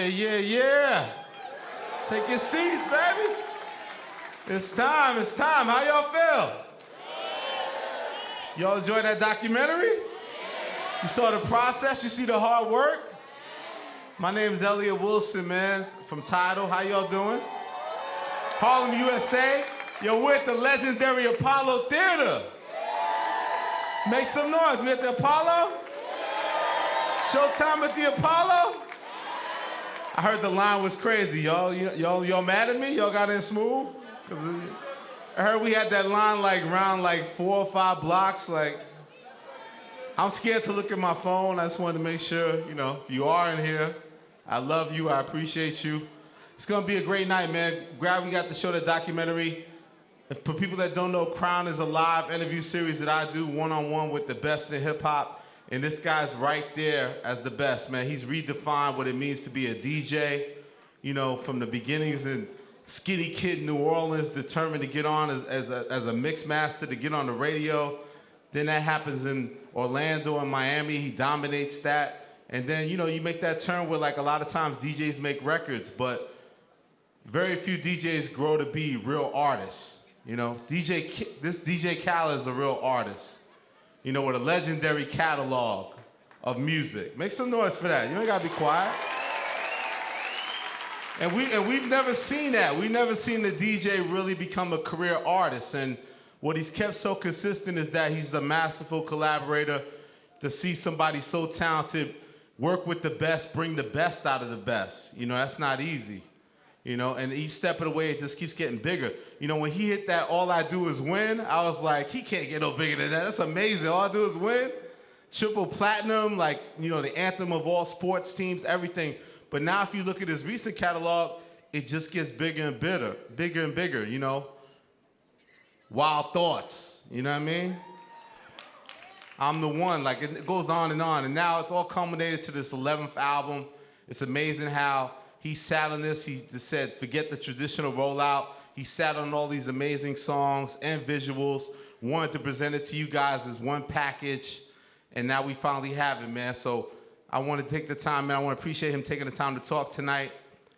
Yeah. Take your seats, baby. It's time. How y'all feel? Y'all enjoy that documentary? You saw the process? You see the hard work? My name is Elliott Wilson, man, from Tidal. How y'all doing? Harlem, USA. Yo, we're at the legendary Apollo Theater. Make some noise. We at the Apollo? Showtime at the Apollo? I heard the line was crazy, y'all. Y'all mad at me? Y'all got in smooth? 'Cause I heard we had that line like around like 4 or 5 blocks. Like, I'm scared to look at my phone. I just wanted to make sure, if you are in here, I love you. I appreciate you. It's gonna be a great night, man. We got to show the documentary. For people that don't know, Crown is a live interview series that I do one-on-one with the best in hip-hop. And this guy's right there as the best, man. He's redefined what it means to be a DJ, from the beginnings in skinny kid in New Orleans, determined to get on as a mix master, to get on the radio. Then that happens in Orlando and Miami. He dominates that. And then, you make that turn where, like, a lot of times DJs make records, but very few DJs grow to be real artists. This DJ Khaled is a real artist, with a legendary catalog of music. Make some noise for that. You ain't gotta be quiet. And we've never seen that. We've never seen the DJ really become a career artist. And what he's kept so consistent is that he's a masterful collaborator. To see somebody so talented work with the best, bring the best out of the best. That's not easy. And each step of the way, it just keeps getting bigger. When he hit that All I Do Is Win, I was like, he can't get no bigger than that. That's amazing. All I do is win. Triple platinum, like, the anthem of all sports teams, everything. But now if you look at his recent catalog, it just gets bigger and bigger, Wild Thoughts, you know what I mean? I'm the One, like, it goes on. And now it's all culminated to this 11th album. It's amazing how he sat on this. He just said, forget the traditional rollout. He sat on all these amazing songs and visuals, wanted to present it to you guys as one package, and now we finally have it, man. So I want to take the time, man. I want to appreciate him taking the time to talk tonight.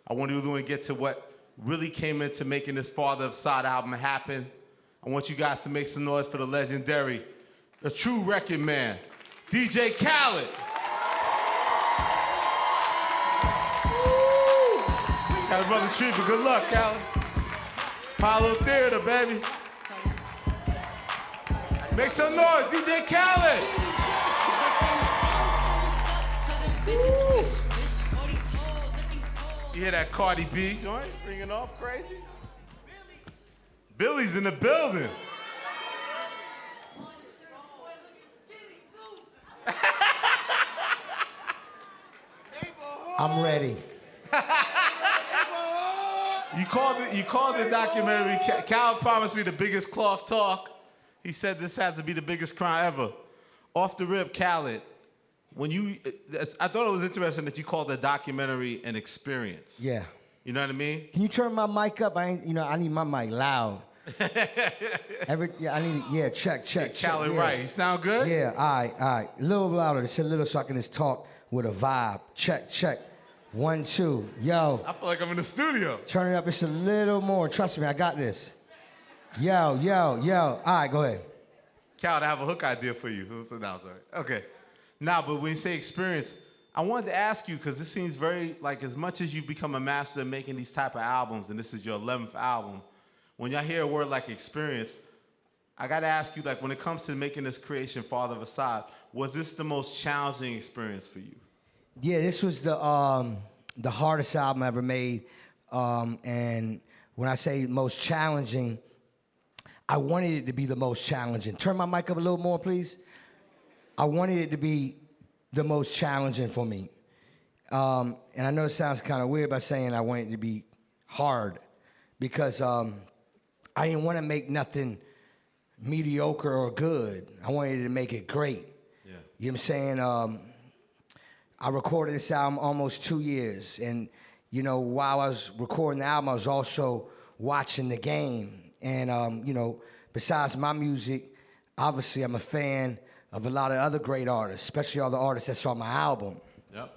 I want to get to what really came into making this Father of Side album happen. I want you guys to make some noise for the legendary, the true record man, DJ Khaled. Got a brother treat, but good luck, Khaled. Apollo Theater, baby. Make some noise, DJ Khaled. You hear that Cardi B joint ringing off crazy? Billy's in the building. I'm ready. You called the documentary. Cal promised me the biggest cloth talk. He said this has to be the biggest crime ever. Off the rip, Khaled, I thought it was interesting that you called the documentary an experience. Yeah. You know what I mean? Can you turn my mic up? I need my mic loud. Check. Khaled, yeah. right. You sound good? Yeah, all right. A little louder, just a little so I can just talk with a vibe. Check. 1, 2, yo. I feel like I'm in the studio. Turn it up just a little more. Trust me, I got this. Yo. All right, go ahead. Khaled, I have a hook idea for you. No, sorry. Okay. Now, but when you say experience, I wanted to ask you, because this seems very, like, as much as you've become a master of making these type of albums, and this is your 11th album, when y'all hear a word like experience, I got to ask you, like, when it comes to making this creation, Father of Assad, was this the most challenging experience for you? Yeah, this was the hardest album I ever made. And when I say most challenging, I wanted it to be the most challenging. Turn my mic up a little more, please. I wanted it to be the most challenging for me. And I know it sounds kind of weird by saying I wanted it to be hard, because I didn't want to make nothing mediocre or good. I wanted to make it great. Yeah. You know what I'm saying? I recorded this album almost 2 years, and while I was recording the album, I was also watching the game. And besides my music, obviously I'm a fan of a lot of other great artists, especially all the artists that saw my album. Yep.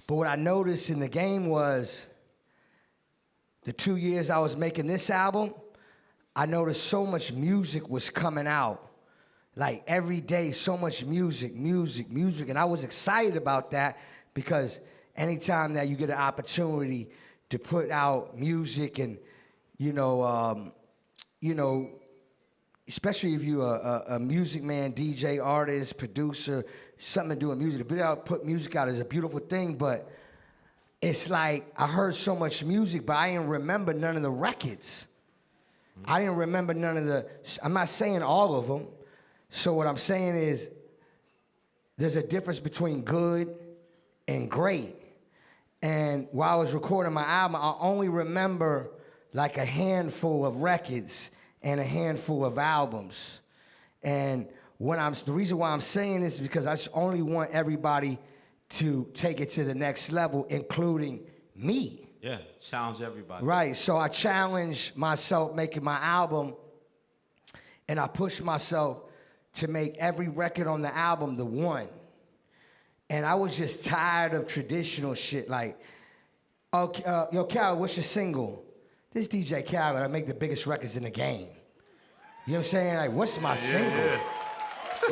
But what I noticed in the game was the 2 years I was making this album, I noticed so much music was coming out. Like every day, so much music. And I was excited about that because anytime that you get an opportunity to put out music and, especially if you're a music man, DJ, artist, producer, something to do with music, to be able to put music out is a beautiful thing, but it's like I heard so much music, but I didn't remember none of the records. I didn't remember none of the, I'm not saying all of them. So what I'm saying is there's a difference between good and great. And while I was recording my album, I only remember like a handful of records and a handful of albums. And the reason why I'm saying this is because I just only want everybody to take it to the next level, including me. Yeah, challenge everybody. Right, so I challenged myself making my album, and I pushed myself to make every record on the album the one. And I was just tired of traditional shit like, yo, Khaled, what's your single? This DJ Khaled, I make the biggest records in the game. You know what I'm saying? Like, what's my single? Yeah.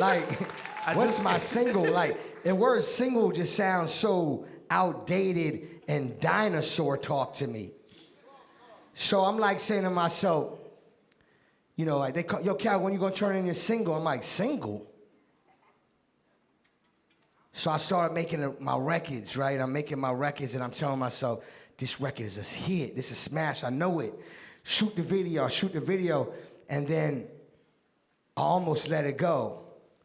Like, what's my single? Like, the word single just sounds so outdated and dinosaur talk to me. So I'm like saying to myself, like they call, yo, Khaled, when you gonna turn in your single? I'm like, single? So I started making my records, right? I'm making my records and I'm telling myself, this record is a hit, this is smash, I know it. Shoot the video, and then I almost let it go.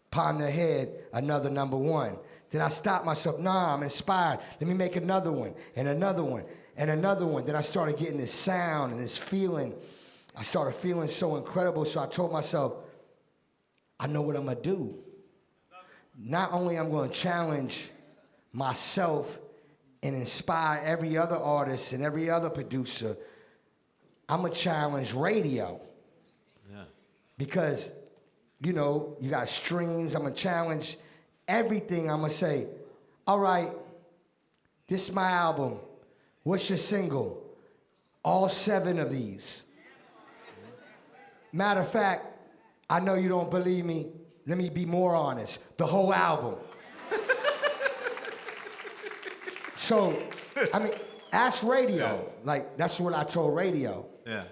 Pound their head, another number one. Then I stopped myself, nah, I'm inspired. Let me make another one, and another one, and another one. Then I started getting this sound and this feeling. I started feeling so incredible, so I told myself, I know what I'm gonna do. Not only I'm gonna challenge myself and inspire every other artist and every other producer, I'm gonna challenge radio. Yeah. Because, you got streams, I'm gonna challenge everything. I'm gonna say, all right, this is my album. What's your single? All 7 of these. Matter of fact, I know you don't believe me. Let me be more honest. The whole album. So, ask radio. Yeah. Like, that's what I told radio. Yeah.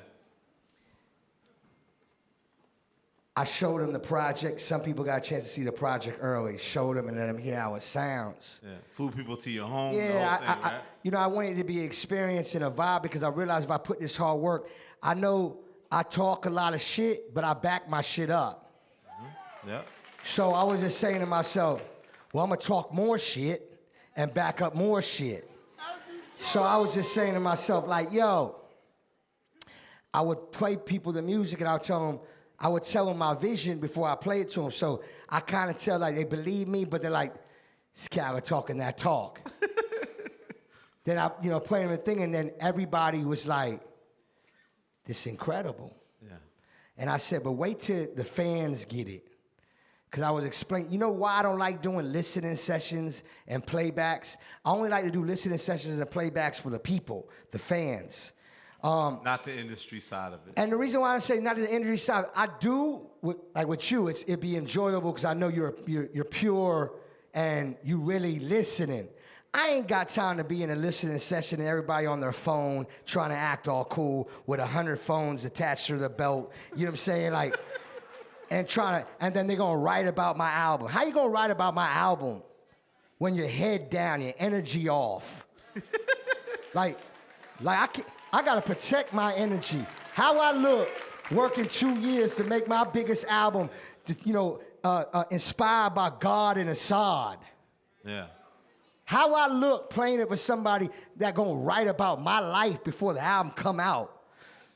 I showed them the project. Some people got a chance to see the project early. Showed them and let them hear how it sounds. Yeah. Flew people to your home. Yeah, the whole thing, right? I wanted it to be an experience and a vibe because I realized if I put this hard work, I know I talk a lot of shit, but I back my shit up. Mm-hmm. Yeah. So I was just saying to myself, well, I'm gonna talk more shit and back up more shit. So I was just saying to myself, like, yo, I would play people the music and I would tell them my vision before I play it to them. So I kind of tell, like, they believe me, but they're like, this Khaled talking that talk. Then I, play them the thing, and then everybody was like, this is incredible. Yeah. And I said, but wait till the fans get it. Because I was explaining, you know why I don't like doing listening sessions and playbacks? I only like to do listening sessions and playbacks for the people, the fans. Not the industry side of it. And the reason why I say not the industry side, I do, with you, it'd be enjoyable because I know you're pure and you really listening. I ain't got time to be in a listening session and everybody on their phone trying to act all cool with 100 phones attached to their belt. You know what I'm saying? Like, and then they're gonna write about my album. How you gonna write about my album when your head down, your energy off? like I gotta protect my energy. How I look working 2 years to make my biggest album, inspired by God and Assad. Yeah. How I look playing it for somebody that gonna write about my life before the album come out.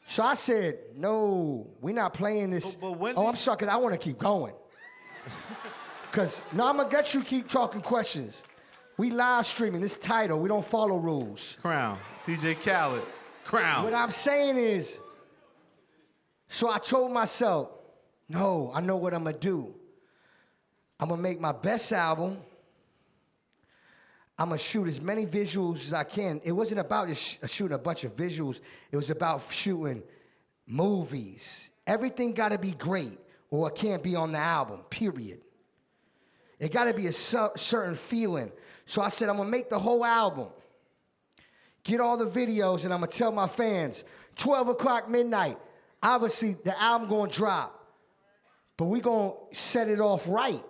So I said, no, we're not playing this. I'm sorry, because I want to keep going. Because, no, I'm going to get you keep talking questions. We live streaming. This title, we don't follow rules. Crown. DJ Khaled. Crown. What I'm saying is, so I told myself, no, I know what I'm going to do. I'm going to make my best album. I'm gonna shoot as many visuals as I can. It wasn't about just shooting a bunch of visuals. It was about shooting movies. Everything gotta be great or it can't be on the album, period. It gotta be a certain feeling. So I said, I'm gonna make the whole album, get all the videos, and I'm gonna tell my fans, 12 o'clock midnight, obviously the album gonna drop, but we gonna set it off right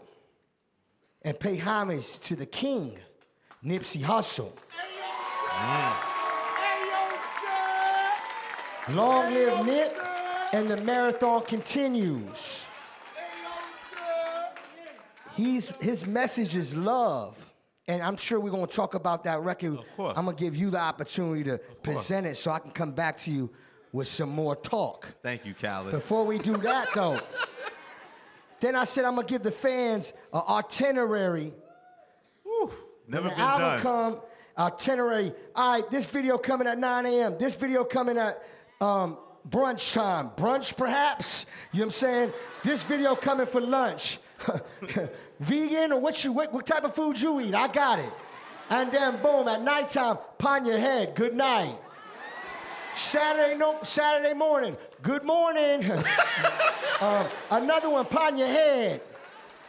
and pay homage to the king, Nipsey Hussle. Long live Nip, and the marathon continues. His message is love, and I'm sure we're gonna talk about that record. Of course. I'm gonna give you the opportunity to present it so I can come back to you with some more talk. Thank you, Khaled. Before we do that, though, then I said I'm gonna give the fans an itinerary. Woo, never When been the album done. come, itinerary. All right, this video coming at 9 a.m. This video coming at brunch time. Brunch, perhaps? You know what I'm saying? This video coming for lunch. Vegan or what type of food you eat? I got it. And then boom, at nighttime, pon your head. Good night. Saturday morning. Good morning. Another one, pon your head.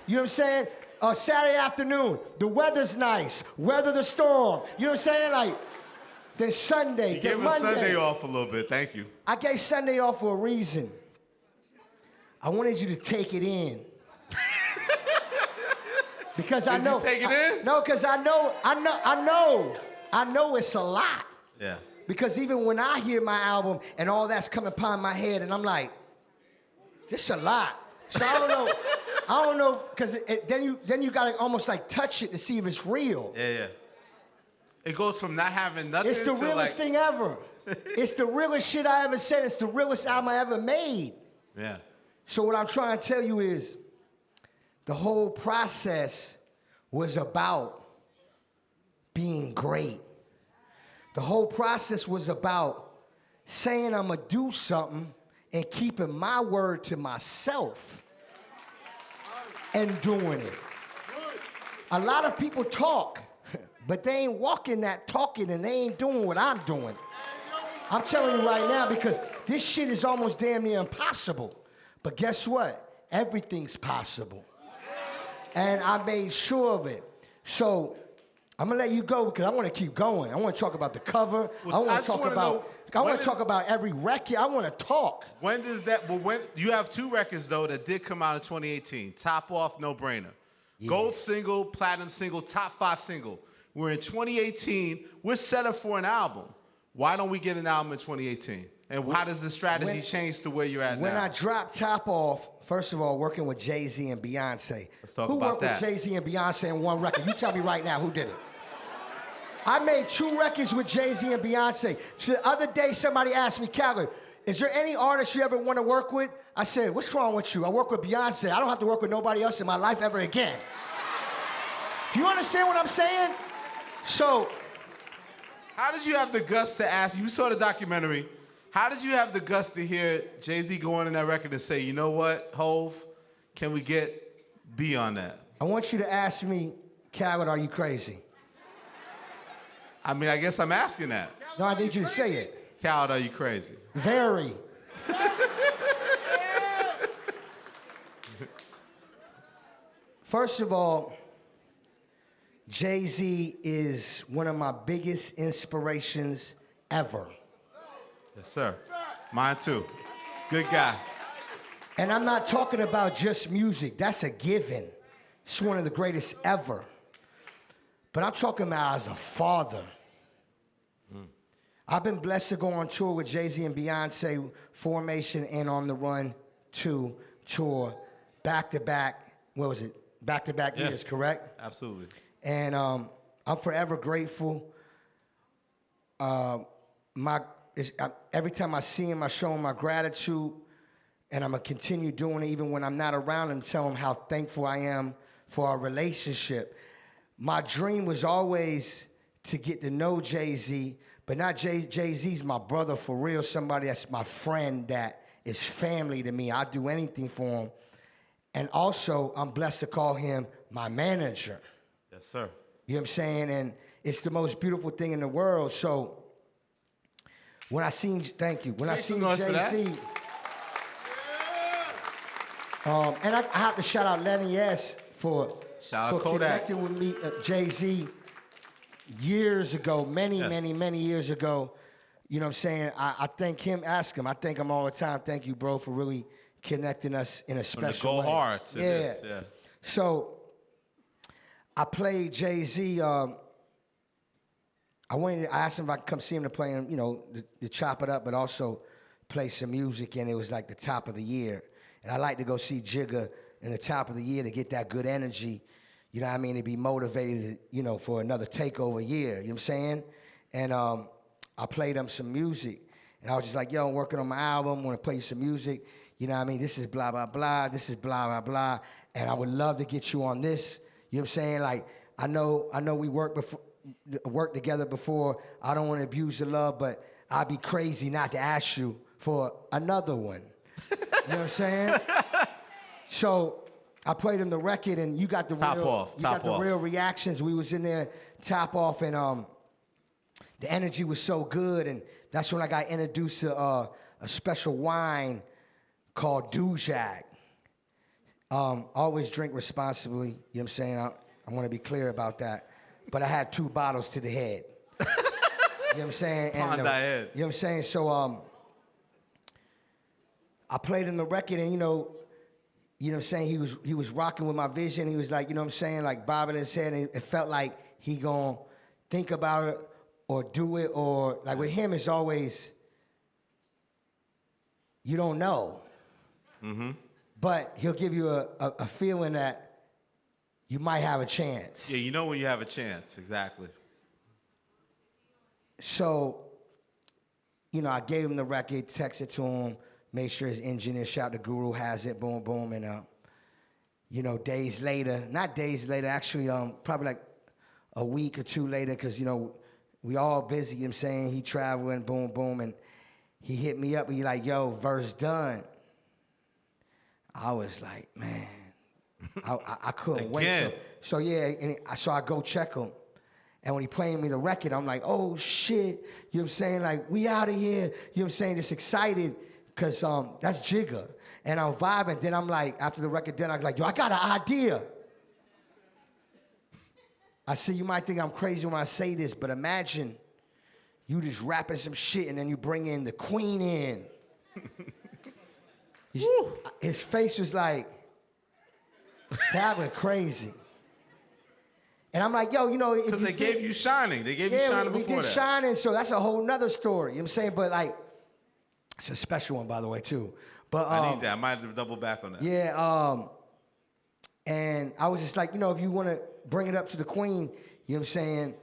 You know what I'm saying? Saturday afternoon, the weather's nice. Weather the storm. You know what I'm saying? Like, then Sunday, You then gave Monday. us Sunday off a little bit. Thank you. I gave Sunday off for a reason. I wanted you to take it in. Because I Did know. you take it in? No, because I know it's a lot. Yeah. Because even when I hear my album and all that's coming upon my head, and I'm like, this a lot. So I don't know, because then you gotta almost like touch it to see if it's real. Yeah. It goes from not having nothing It's the to realest thing ever. It's the realest shit I ever said. It's the realest album I ever made. Yeah. So what I'm trying to tell you is, the whole process was about being great. The whole process was about saying I'm gonna do something and keeping my word to myself and doing it. A lot of people talk, but they ain't walking that talking and they ain't doing what I'm doing. I'm telling you right now, because this shit is almost damn near impossible. But guess what? Everything's possible. And I made sure of it. So I'm gonna let you go because I want to keep going. I want to talk about the cover. I want to talk about every record. I want to talk. When does that? Well, when you have 2 records though that did come out in 2018. Top Off, No Brainer. Yeah. Gold single, platinum single, top 5 single. We're in 2018. We're set up for an album. Why don't we get an album in 2018? And how does the strategy change to where you're at now? When I dropped Top Off, first of all, working with Jay-Z and Beyonce. Let's talk who about that. Who worked with Jay-Z and Beyonce in one record? You tell me right now, who did it? I made 2 records with Jay-Z and Beyonce. So the other day, somebody asked me, Khaled, is there any artist you ever want to work with? I said, what's wrong with you? I work with Beyonce. I don't have to work with nobody else in my life ever again. Do you understand what I'm saying? So, how did you have the guts to ask? You saw the documentary. How did you have the guts to hear Jay-Z go on in that record and say, you know what, Hov, can we get B on that? I want you to ask me, Khaled, are you crazy? I mean, I guess I'm asking that. No, I need you to say it. Khaled, are you crazy? Very. First of all, Jay-Z is one of my biggest inspirations ever. Yes, sir. Mine too. Good guy. And I'm not talking about just music. That's a given. It's one of the greatest ever. But I'm talking about as a father. I've been blessed to go on tour with Jay-Z and Beyonce, Formation and On the Run 2 tour, back-to-back, what was it? Back-to-back years, correct? Absolutely. And I'm forever grateful. Every time I see him, I show him my gratitude, and I'm gonna continue doing it even when I'm not around and tell him how thankful I am for our relationship. My dream was always to get to know Jay-Z, but not Jay-Z's my brother for real, somebody that's my friend that is family to me. I'd do anything for him. And also, I'm blessed to call him my manager. Yes, sir. You know what I'm saying? it's the most beautiful thing in the world. So when I seen, thank you, when I seen Jay-Z, and I have to shout out Lenny S. for connecting with me, Jay-Z, years ago, many years ago. You know what I'm saying? I thank him, ask him. I thank him all the time. Thank you, bro, for really connecting us in a special way. Go hard to this, yeah. So I played Jay-Z. I asked him if I could come see him to play him, you know, to chop it up, but also play some music, and it was like the top of the year. And I like to go see Jigga in the top of the year to get that good energy, you know what I mean, to be motivated, you know, for another takeover year, you know what I'm saying? And I played him some music, and I was just like, yo, I'm working on my album, want to play you some music, you know what I mean, this is blah, blah, blah, this is blah, blah, blah, and I would love to get you on this, you know what I'm saying? Like, I know we worked together before, I don't want to abuse the love, but I'd be crazy not to ask you for another one. You know what I'm saying? So I played him the record, and you got the real reactions. We was in there, top off, and the energy was so good, and that's when I got introduced to a special wine called Dujak. Always drink responsibly. You know what I'm saying? I want to be clear about that. But I had 2 bottles to the head. You know what I'm saying? And, you know what I'm saying? So I played him the record, and you know what I'm saying? He was rocking with my vision. He was like, you know what I'm saying, like bobbing his head, and it felt like he gonna think about it or do it, or like with him it's always, you don't know. Mm-hmm. But he'll give you a feeling that you might have a chance. Yeah, you know when you have a chance, exactly. So, you know, I gave him the record, texted to him, made sure his engineer, shout the Guru, has it, boom, boom, and you know, actually probably like a week or 2 later, because, you know, we all busy, you know what I'm saying, he traveling, boom, boom, and he hit me up, and he like, yo, verse done. I was like, man, I couldn't wait. So yeah, so I go check him. And when he playing me the record, I'm like, oh shit, you know what I'm saying? Like, we out of here, you know what I'm saying? Just excited, because that's Jigga. And I'm vibing. Then I'm like, after the record, then I'm like, yo, I got an idea. I said, you might think I'm crazy when I say this, but imagine you just rapping some shit and then you bring in the queen in. His face was like, that was crazy. And I'm like, yo, you know, because they gave you Shining. They gave you Shining before that. We did Shining, so that's a whole nother story. You know what I'm saying? But like, it's a special one, by the way, too. But I need that. I might have to double back on that. Yeah, and I was just like, you know, if you want to bring it up to the queen, you know what I'm saying,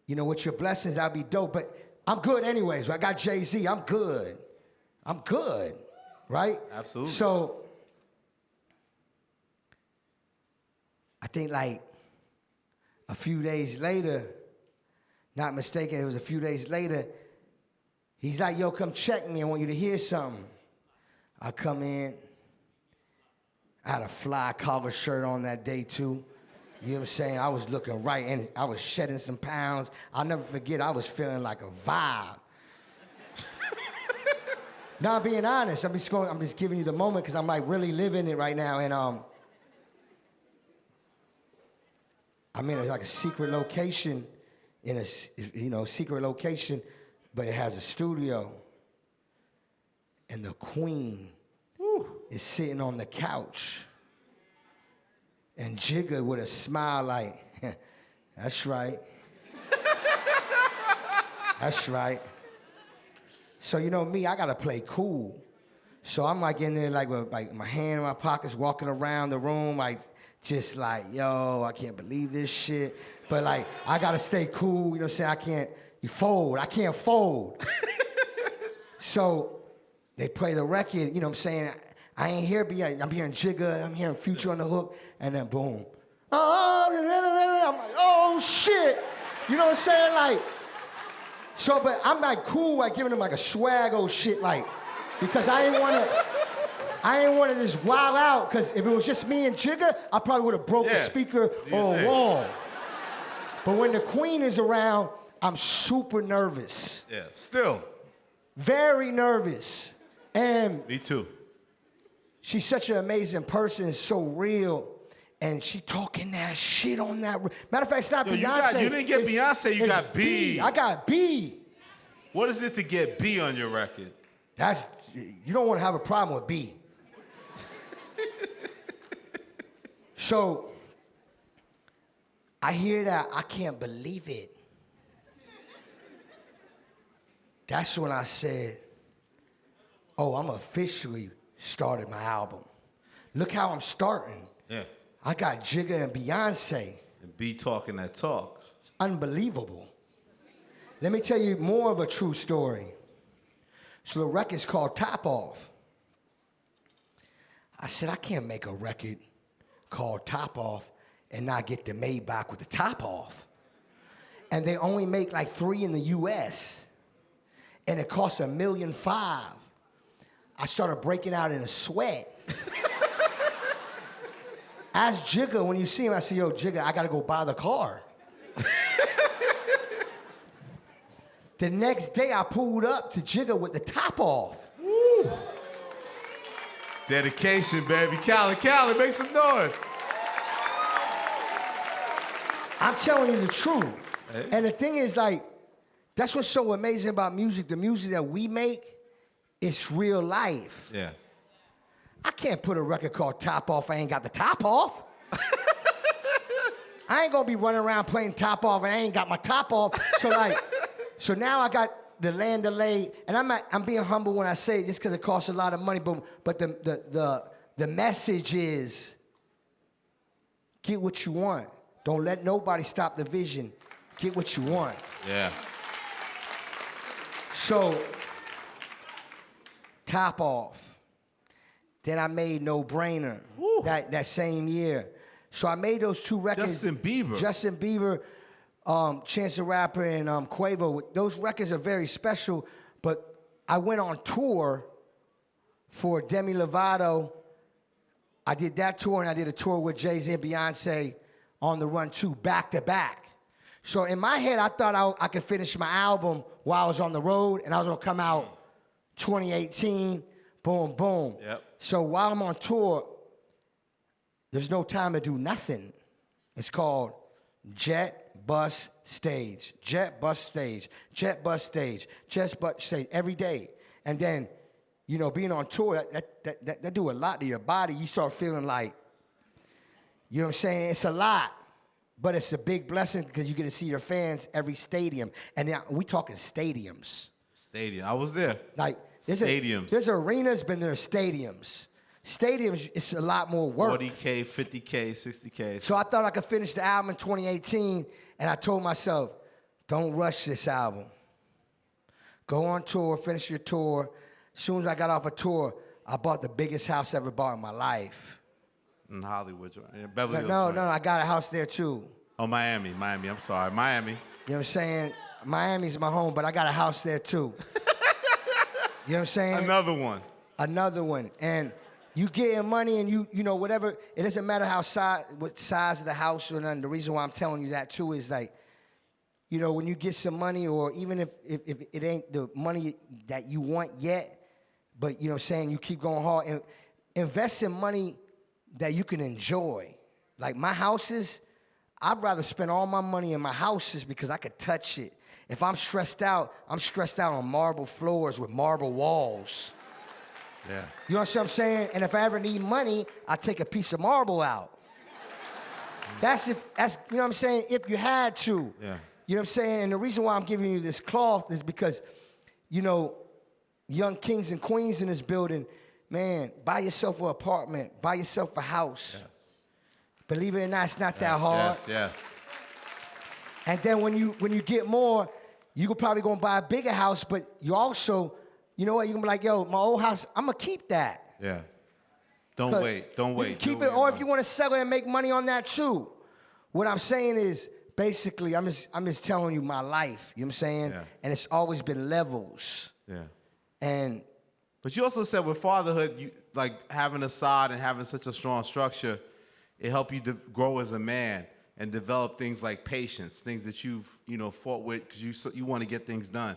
you know, with your blessings, that'd be dope. But I'm good anyways. I got Jay-Z. I'm good, right? Absolutely. So I think like a few days later, not mistaken, it was a few days later, he's like, yo, come check me. I want you to hear something. I come in. I had a fly collar shirt on that day, too. You know what I'm saying? I was looking right, and I was shedding some pounds. I'll never forget, I was feeling like a vibe. Now, I'm being honest. I'm just giving you the moment because I'm like really living it right now. And I'm in like a secret location, secret location, but it has a studio. And the queen is sitting on the couch. And Jigga with a smile like, that's right. That's right. So you know me, I gotta play cool. So I'm like in there like with like my hand in my pockets, walking around the room, like just like, yo, I can't believe this shit. But like, I gotta stay cool, you know what I'm saying? I can't fold. So they play the record, you know what I'm saying? I ain't here, I'm hearing Jigga, I'm hearing Future on the hook, and then boom. I'm like, oh shit. You know what I'm saying? Like, so, but I'm like cool, like giving him like a swag old shit, like, because I ain't want to just wild out, because if it was just me and Jigga, I probably would have broke the speaker or a wall. But when the queen is around, I'm super nervous. Yeah, still. Very nervous. And Me too. she's such an amazing person, so real. And she talking that shit on that. Matter of fact, it's not Beyonce. You didn't get Beyonce, you got B. I got B. What is it to get B on your record? You don't want to have a problem with B. So, I hear that, I can't believe it. That's when I said, oh, I'm officially started my album. Look how I'm starting. Yeah. I got Jigga and Beyonce. And B talking that talk. It's unbelievable. Let me tell you more of a true story. So the record's called Top Off. I said, I can't make a record called Top Off and not get the Maybach with the top off. And they only make like 3 in the US. And it costs $1.5 million. I started breaking out in a sweat. Ask Jigga, when you see him, I say, yo, Jigga, I gotta go buy the car. The next day, I pulled up to Jigga with the top off. Woo. Dedication, baby. Khaled, make some noise. I'm telling you the truth. Hey. And the thing is, like, that's what's so amazing about music. The music that we make, it's real life. Yeah. I can't put a record called Top Off, I ain't got the top off. I ain't gonna be running around playing Top Off and I ain't got my top off. So now I got the land delay, and I'm being humble when I say it just because it costs a lot of money, but the message is, get what you want. Don't let nobody stop the vision. Get what you want. Yeah. So, Top Off. Then I made No Brainer that same year. So I made those 2 records. Justin Bieber, Chance the Rapper, and Quavo. Those records are very special, but I went on tour for Demi Lovato. I did that tour, and I did a tour with Jay-Z and Beyonce on the Run 2, back to back. So in my head, I thought I could finish my album while I was on the road, and I was gonna come out 2018, boom, boom. Yep. So while I'm on tour, there's no time to do nothing. It's called Jet Bus Stage. Jet Bus Stage. Jet Bus Stage. Jet Bus Stage every day. And then, you know, being on tour, that do a lot to your body. You start feeling like, you know what I'm saying? It's a lot. But it's a big blessing because you get to see your fans every stadium. And now we talking stadiums. Stadium. I was there. Like, Stadiums. There's arenas, but there are stadiums. Stadiums, it's a lot more work. 40K, 50K, 60K. So I thought I could finish the album in 2018, and I told myself, don't rush this album. Go on tour, finish your tour. As soon as I got off a tour, I bought the biggest house I ever bought in my life. In Hollywood, in Beverly Hills. No, I got a house there too. Oh, Miami, I'm sorry, Miami. You know what I'm saying? Miami's my home, but I got a house there too. You know what I'm saying? Another one. And you getting money and you know, whatever, it doesn't matter what size of the house or nothing. The reason why I'm telling you that too is like, you know, when you get some money, or even if it ain't the money that you want yet, but you know what I'm saying, you keep going hard and invest in money that you can enjoy. Like my houses, I'd rather spend all my money in my houses because I could touch it. If I'm stressed out on marble floors with marble walls. Yeah. You know what I'm saying? And if I ever need money, I take a piece of marble out. That's you know what I'm saying, if you had to. Yeah. You know what I'm saying? And the reason why I'm giving you this cloth is because, you know, young kings and queens in this building, man, buy yourself an apartment, buy yourself a house. Yes. Believe it or not, it's not that hard. Yes. And then when you get more, you could probably go and buy a bigger house, but you also, you know what, you're gonna be like, yo, my old house, I'm gonna keep that. Yeah. Don't wait. You can keep it, or if you wanna sell it and make money on that too. What I'm saying is, basically, I'm just telling you my life, you know what I'm saying? Yeah. And it's always been levels. Yeah. But you also said with fatherhood, you like having a side and having such a strong structure, it helped you to grow as a man. and develop things like patience, things that you've fought with because you want to get things done.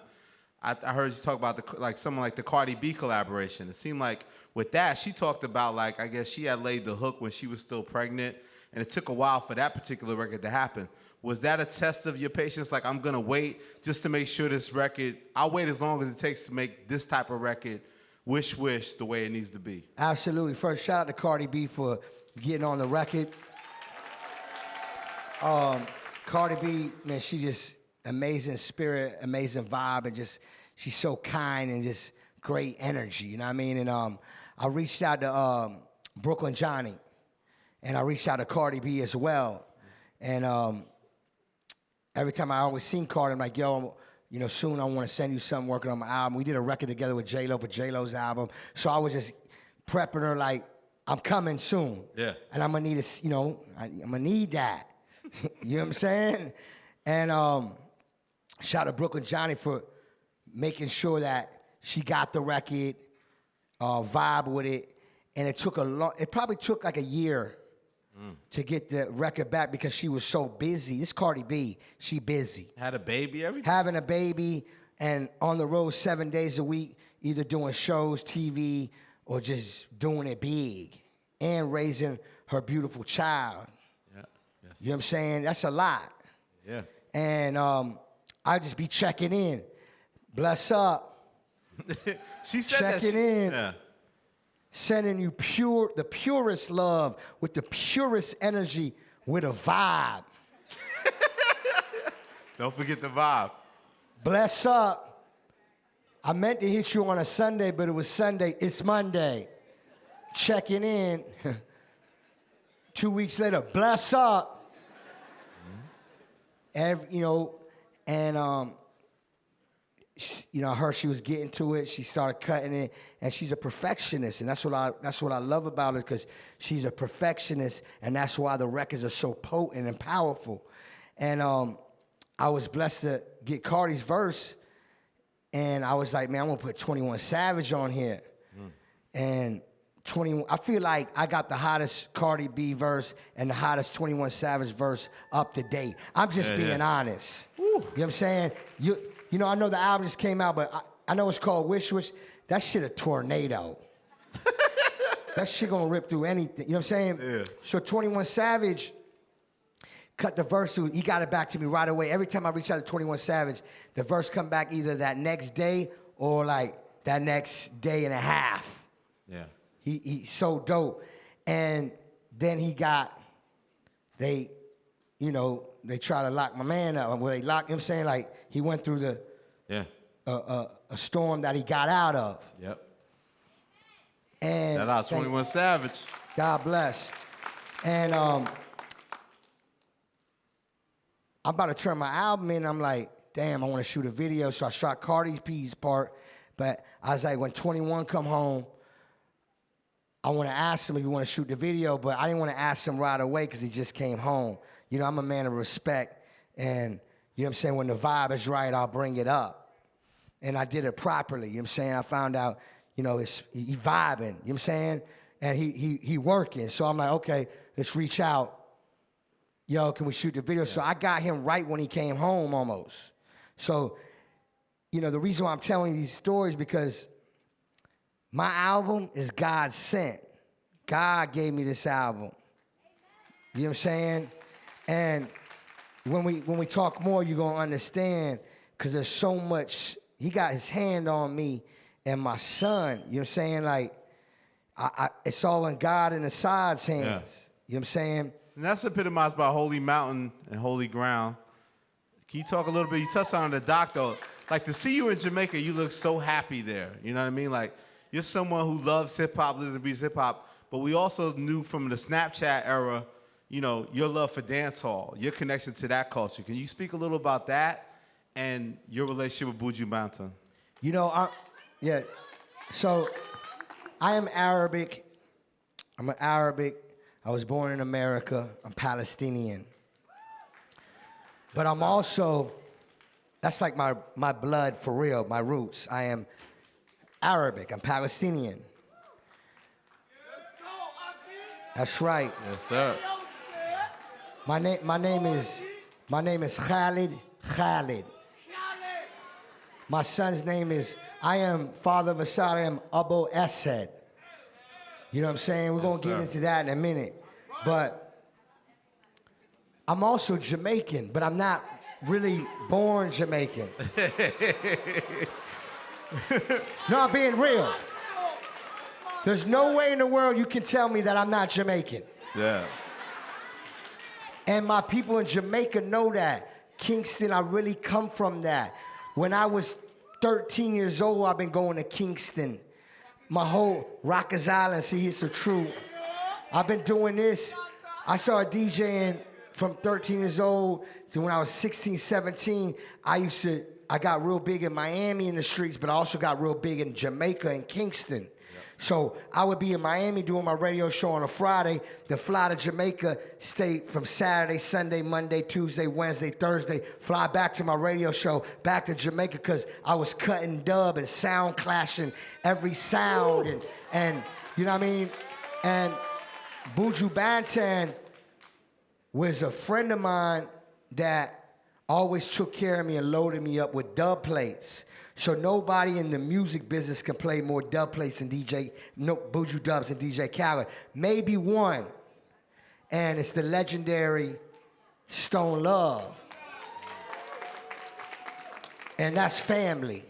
I heard you talk about like someone like the Cardi B collaboration. It seemed like with that she talked about like I guess she had laid the hook when she was still pregnant, and it took a while for that particular record to happen. Was that a test of your patience? Like, I'm gonna wait just to make sure this record, I'll wait as long as it takes to make this type of record wish the way it needs to be. Absolutely. First, shout out to Cardi B for getting on the record. Cardi B, man, she just amazing spirit, amazing vibe, and just she's so kind and just great energy. You know what I mean? And I reached out to Brooklyn Johnny, and I reached out to Cardi B as well. And every time I always seen Cardi, I'm like, yo, soon I want to send you something working on my album. We did a record together with J-Lo for J-Lo's album. So I was just prepping her like, I'm coming soon. Yeah. And I'm going to need I'm going to need that. You know what I'm saying? And shout out to Brooklyn Johnny for making sure that she got the record, vibe with it. And it probably took like a year to get the record back because she was so busy. This Cardi B, she busy. Had a baby, everything? Having a baby and on the road 7 days a week, either doing shows, TV, or just doing it big and raising her beautiful child. Yeah. Yes. You know what I'm saying? That's a lot. Yeah. And I just be checking in. Bless up. She said checking in. Yeah. Sending you the purest love with the purest energy with a vibe. Don't forget the vibe. Bless up. I meant to hit you on a Sunday, but it was Sunday. It's Monday. Checking in. 2 weeks later, bless up. I heard she was getting to it. She started cutting it, and she's a perfectionist, and that's what I love about her, because she's a perfectionist, and that's why the records are so potent and powerful. And I was blessed to get Cardi's verse, and I was like, man, I'm gonna put 21 Savage on here, and 21. I feel like I got the hottest Cardi B verse and the hottest 21 Savage verse up to date. I'm just being honest. Woo. You know what I'm saying? I know the album just came out, but I know it's called Wish Wish. That shit a tornado. That shit gonna rip through anything. You know what I'm saying? Yeah. So 21 Savage cut the verse through. He got it back to me right away. Every time I reach out to 21 Savage, the verse come back either that next day or like that next day and a half. Yeah. He's so dope. And then they try to lock my man up. Well, they locked him, saying like he went through a storm that he got out of. Yep. And shout out 21 Savage. God bless. And I'm about to turn my album in. I'm like, damn, I want to shoot a video. So I shot Cardi B's part. But I was like, when 21 come home, I want to ask him if he want to shoot the video, but I didn't want to ask him right away because he just came home. I'm a man of respect, and you know what I'm saying, when the vibe is right, I'll bring it up. And I did it properly, you know what I'm saying? I found out, he vibing, you know what I'm saying? And he working. So I'm like, okay, let's reach out. Yo, can we shoot the video? Yeah. So I got him right when he came home almost. So, the reason why I'm telling you these stories because my album is God sent. God gave me this album. You know what I'm saying? And when we talk more, you're going to understand, because there's so much. He got his hand on me and my son. You know what I'm saying? Like, it's all in God and the side's hands. Yeah. You know what I'm saying? And that's epitomized by Holy Mountain and Holy Ground. Can you talk a little bit? You touched on the doc, though. Like, to see you in Jamaica, you look so happy there. You know what I mean? Like, you're someone who loves hip-hop, lives and breathes hip-hop, but we also knew from the Snapchat era, your love for dance hall, your connection to that culture. Can you speak a little about that and your relationship with Buju Banton? So I am Arabic. I'm an Arabic. I was born in America. I'm Palestinian. But I'm also, that's like my blood for real, my roots. I am Arabic. I'm Palestinian. That's right. Yes, sir. My name is Khaled. Khaled. My son's name is, I am father of Asad, I am Abu Asad. You know what I'm saying? We're going to get into that in a minute. But I'm also Jamaican, but I'm not really born Jamaican. No, I'm being real. There's no way in the world you can tell me that I'm not Jamaican. Yes. And my people in Jamaica know that. Kingston, I really come from that. When I was 13 years old, I've been going to Kingston. My whole Rockers Island, see, it's so true. I've been doing this. I started DJing from 13 years old to when I was 16, 17. I got real big in Miami in the streets, but I also got real big in Jamaica and Kingston. Yep. So I would be in Miami doing my radio show on a Friday, then fly to Jamaica, stay from Saturday, Sunday, Monday, Tuesday, Wednesday, Thursday, fly back to my radio show, back to Jamaica, because I was cutting dub and sound clashing every sound, and you know what I mean? And Buju Banton was a friend of mine that always took care of me and loaded me up with dub plates. So nobody in the music business can play more dub plates than Buju Dubs and DJ Khaled. Maybe one, and it's the legendary Stone Love. And that's family.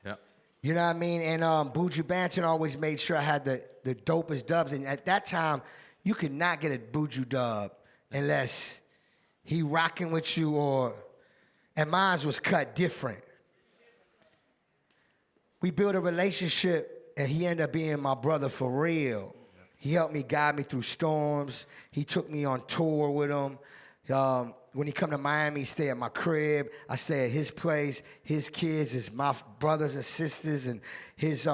Yep. You know what I mean? And Buju Banton always made sure I had the dopest dubs. And at that time, you could not get a Buju dub unless he rocking with you and mine was cut different. We built a relationship, and he ended up being my brother for real. Yes. He helped me, guide me through storms. He took me on tour with him. When he come to Miami, he stay at my crib. I stay at his place. His kids is my brothers and sisters, and his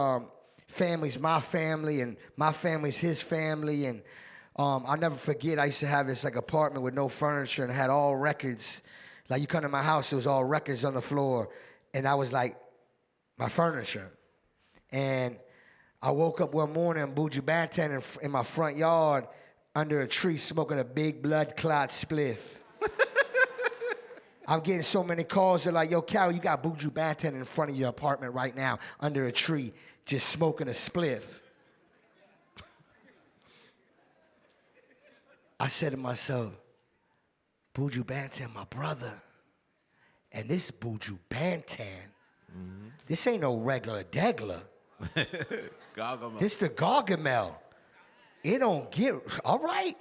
family's my family, and my family's his family. And I'll never forget, I used to have this like apartment with no furniture and had all records. Like you come to my house, it was all records on the floor. And I was like, my furniture. And I woke up one morning in Buju Banton in my front yard under a tree smoking a big blood clot spliff. I'm getting so many calls. They're like, yo, Cal, you got Buju Banton in front of your apartment right now under a tree just smoking a spliff. I said to myself, Buju Banton, my brother, and this Buju Banton, this ain't no regular degler. Gargamel. This the Gargamel. It don't get, all right.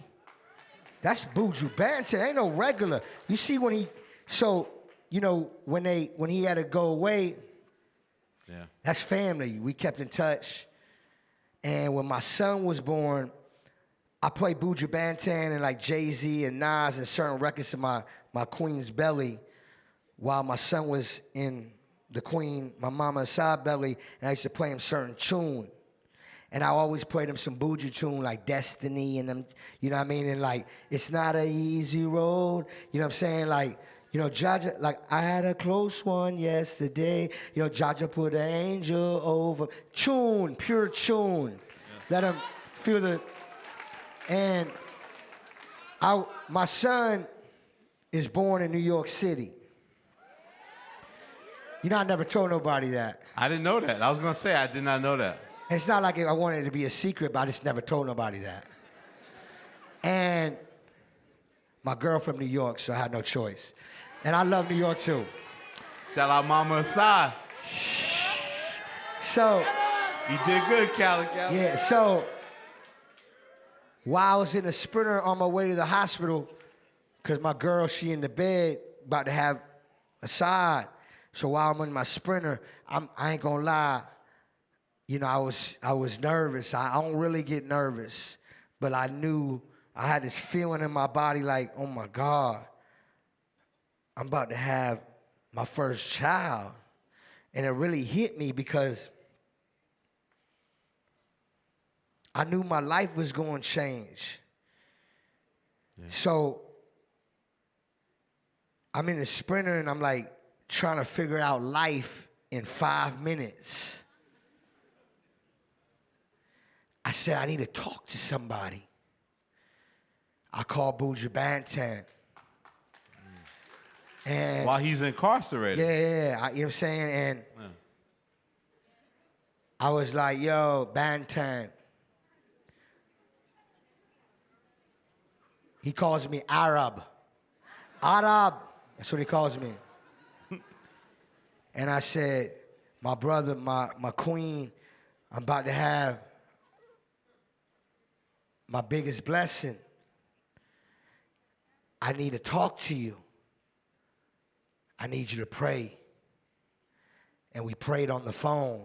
That's Buju Banton, ain't no regular. You see when when he had to go away, yeah, that's family. We kept in touch. And when my son was born, I played Buju Banton and like Jay-Z and Nas and certain records in my queen's belly while my son was in the queen, my mama's side belly, and I used to play him certain tune. And I always played him some Buju tune like Destiny and them, you know what I mean? And like, it's not an easy road, you know what I'm saying? Like, you know, Jaja, like I had a close one yesterday, you know, Jaja put an angel over. Tune, pure tune. Yes. Let him feel the, and my son is born in New York City. You know, I never told nobody that. I didn't know that. I was going to say, I did not know that. It's not like I wanted it to be a secret, but I just never told nobody that. And my girl from New York, so I had no choice. And I love New York, too. Shout out Mama Asad. So. You did good, Khaled. Yeah, so while I was in the Sprinter on my way to the hospital, because my girl, she in the bed, about to have Asad. So while I'm in my Sprinter, I ain't gonna lie, you know, I was nervous. I don't really get nervous, but I knew I had this feeling in my body like, oh my God, I'm about to have my first child. And it really hit me because I knew my life was going to change. Yeah. So I'm in the Sprinter and I'm like trying to figure out life in 5 minutes. I said, I need to talk to somebody. I called Buju Banton. And while he's incarcerated. Yeah. You know what I'm saying? And I was like, yo, Bantan. He calls me Arab. Arab. That's what he calls me. And I said, my brother, my queen, I'm about to have my biggest blessing. I need to talk to you. I need you to pray. And we prayed on the phone.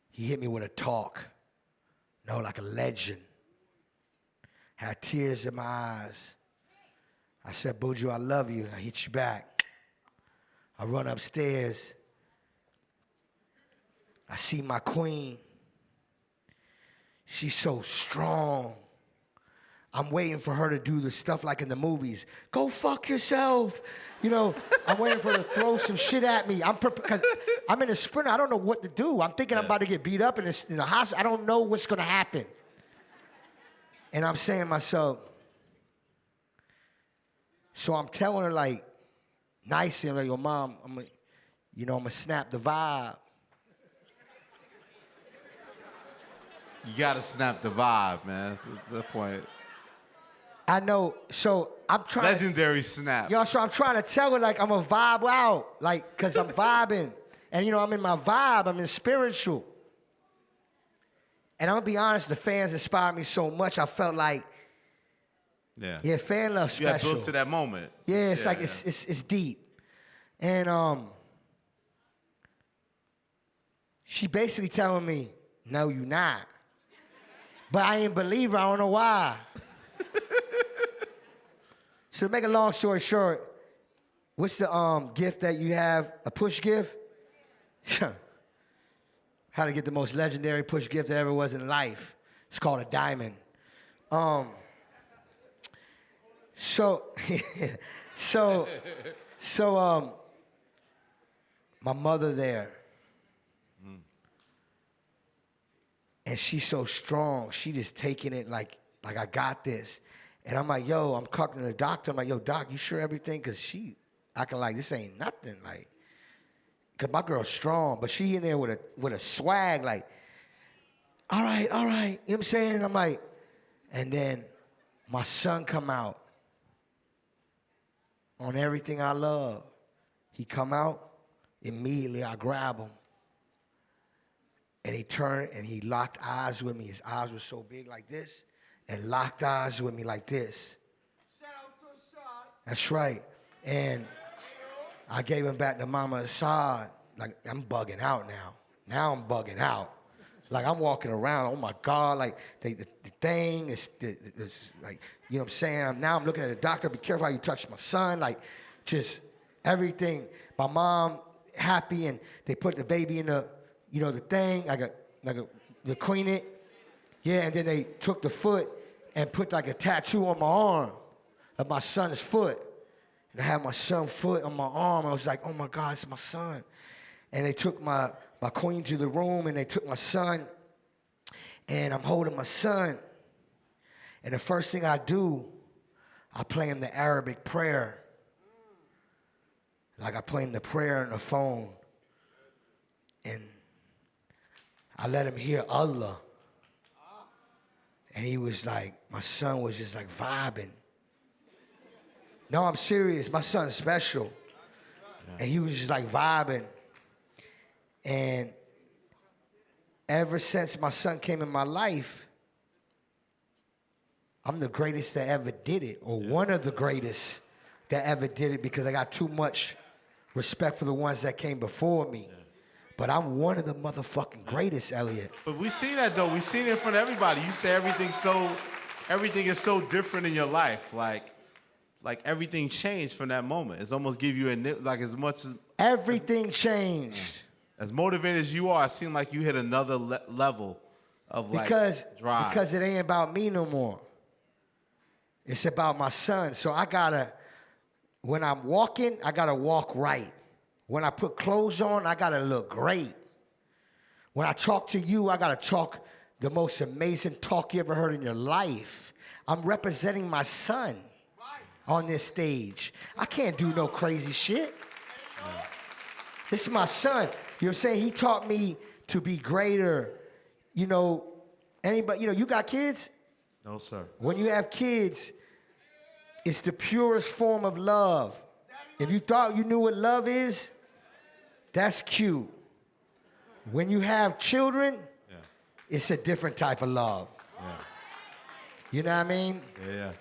He hit me with a talk. Like a legend. Had tears in my eyes. I said, Buju, I love you. I hit you back. I run upstairs. I see my queen. She's so strong. I'm waiting for her to do the stuff like in the movies. Go fuck yourself. I'm waiting for her to throw some shit at me. Because I'm in a sprint. I don't know what to do. I'm thinking I'm about to get beat up in the hospital. I don't know what's going to happen. And I'm saying to myself, so I'm telling her like, nicely, I'm like, yo, mom, I'm gonna snap the vibe. You gotta snap the vibe, man. That's the point. I know, so I'm trying Legendary snap. So I'm trying to tell her like I'm a vibe out, like, cause I'm vibing. And I'm in my vibe, I'm in spiritual. And I'm gonna be honest, the fans inspired me so much, I felt like, yeah, fan love special. You got built to that moment. Yeah, it's it's deep. And she basically telling me, no, you not. But I ain't believe her, I don't know why. So to make a long story short, what's the gift that you have? A push gift? How to get the most legendary push gift that ever was in life. It's called a diamond. My mother there. And she's so strong. She just taking it like I got this. And I'm like, yo, I'm talking to the doctor. I'm like, yo, doc, you sure everything? Because she acting like this ain't nothing. Like, because my girl's strong, but she in there with a swag like, all right. You know what I'm saying? And I'm like, and then my son come out on everything I love. He come out, immediately I grab him. And he turned and he locked eyes with me. His eyes were so big like this and locked eyes with me like this. Shout out to Assad. That's right. And I gave him back to Mama Assad. Like, I'm bugging out now. Now I'm bugging out. Like, I'm walking around, oh my God, like, the thing is, like, you know what I'm saying? Now I'm looking at the doctor, be careful how you touch my son. Like, just everything. My mom happy, and they put the baby in the, the thing, the clean it. Yeah, and then they took the foot and put like a tattoo on my arm of my son's foot. And I had my son's foot on my arm. I was like, oh my God, it's my son. And they took my queen to the room, and they took my son, and I'm holding my son. And the first thing I do, I play him the Arabic prayer. Like I play him the prayer on the phone. And I let him hear Allah. And he was like, my son was just like vibing. No, I'm serious. My son's special. And he was just like vibing. And ever since my son came in my life, I'm the greatest that ever did it, or one of the greatest that ever did it, because I got too much respect for the ones that came before me. But I'm one of the motherfucking greatest, Elliott. But we see that though. We see it in front of everybody. You say everything is so different in your life. Like everything changed from that moment. It's almost give you like as much as everything changed. As motivated as you are, it seemed like you hit another level of like drive. Because it ain't about me no more. It's about my son. So when I'm walking, I gotta walk right. When I put clothes on, I gotta look great. When I talk to you, I gotta talk the most amazing talk you ever heard in your life. I'm representing my son. on this stage. I can't do no crazy shit. This is my son. You know what I'm saying? He taught me to be greater. You know, anybody, you got kids? No, sir. When you have kids, it's the purest form of love. If you thought you knew what love is, that's cute. When you have children, it's a different type of love. Yeah. You know what I mean? Yeah.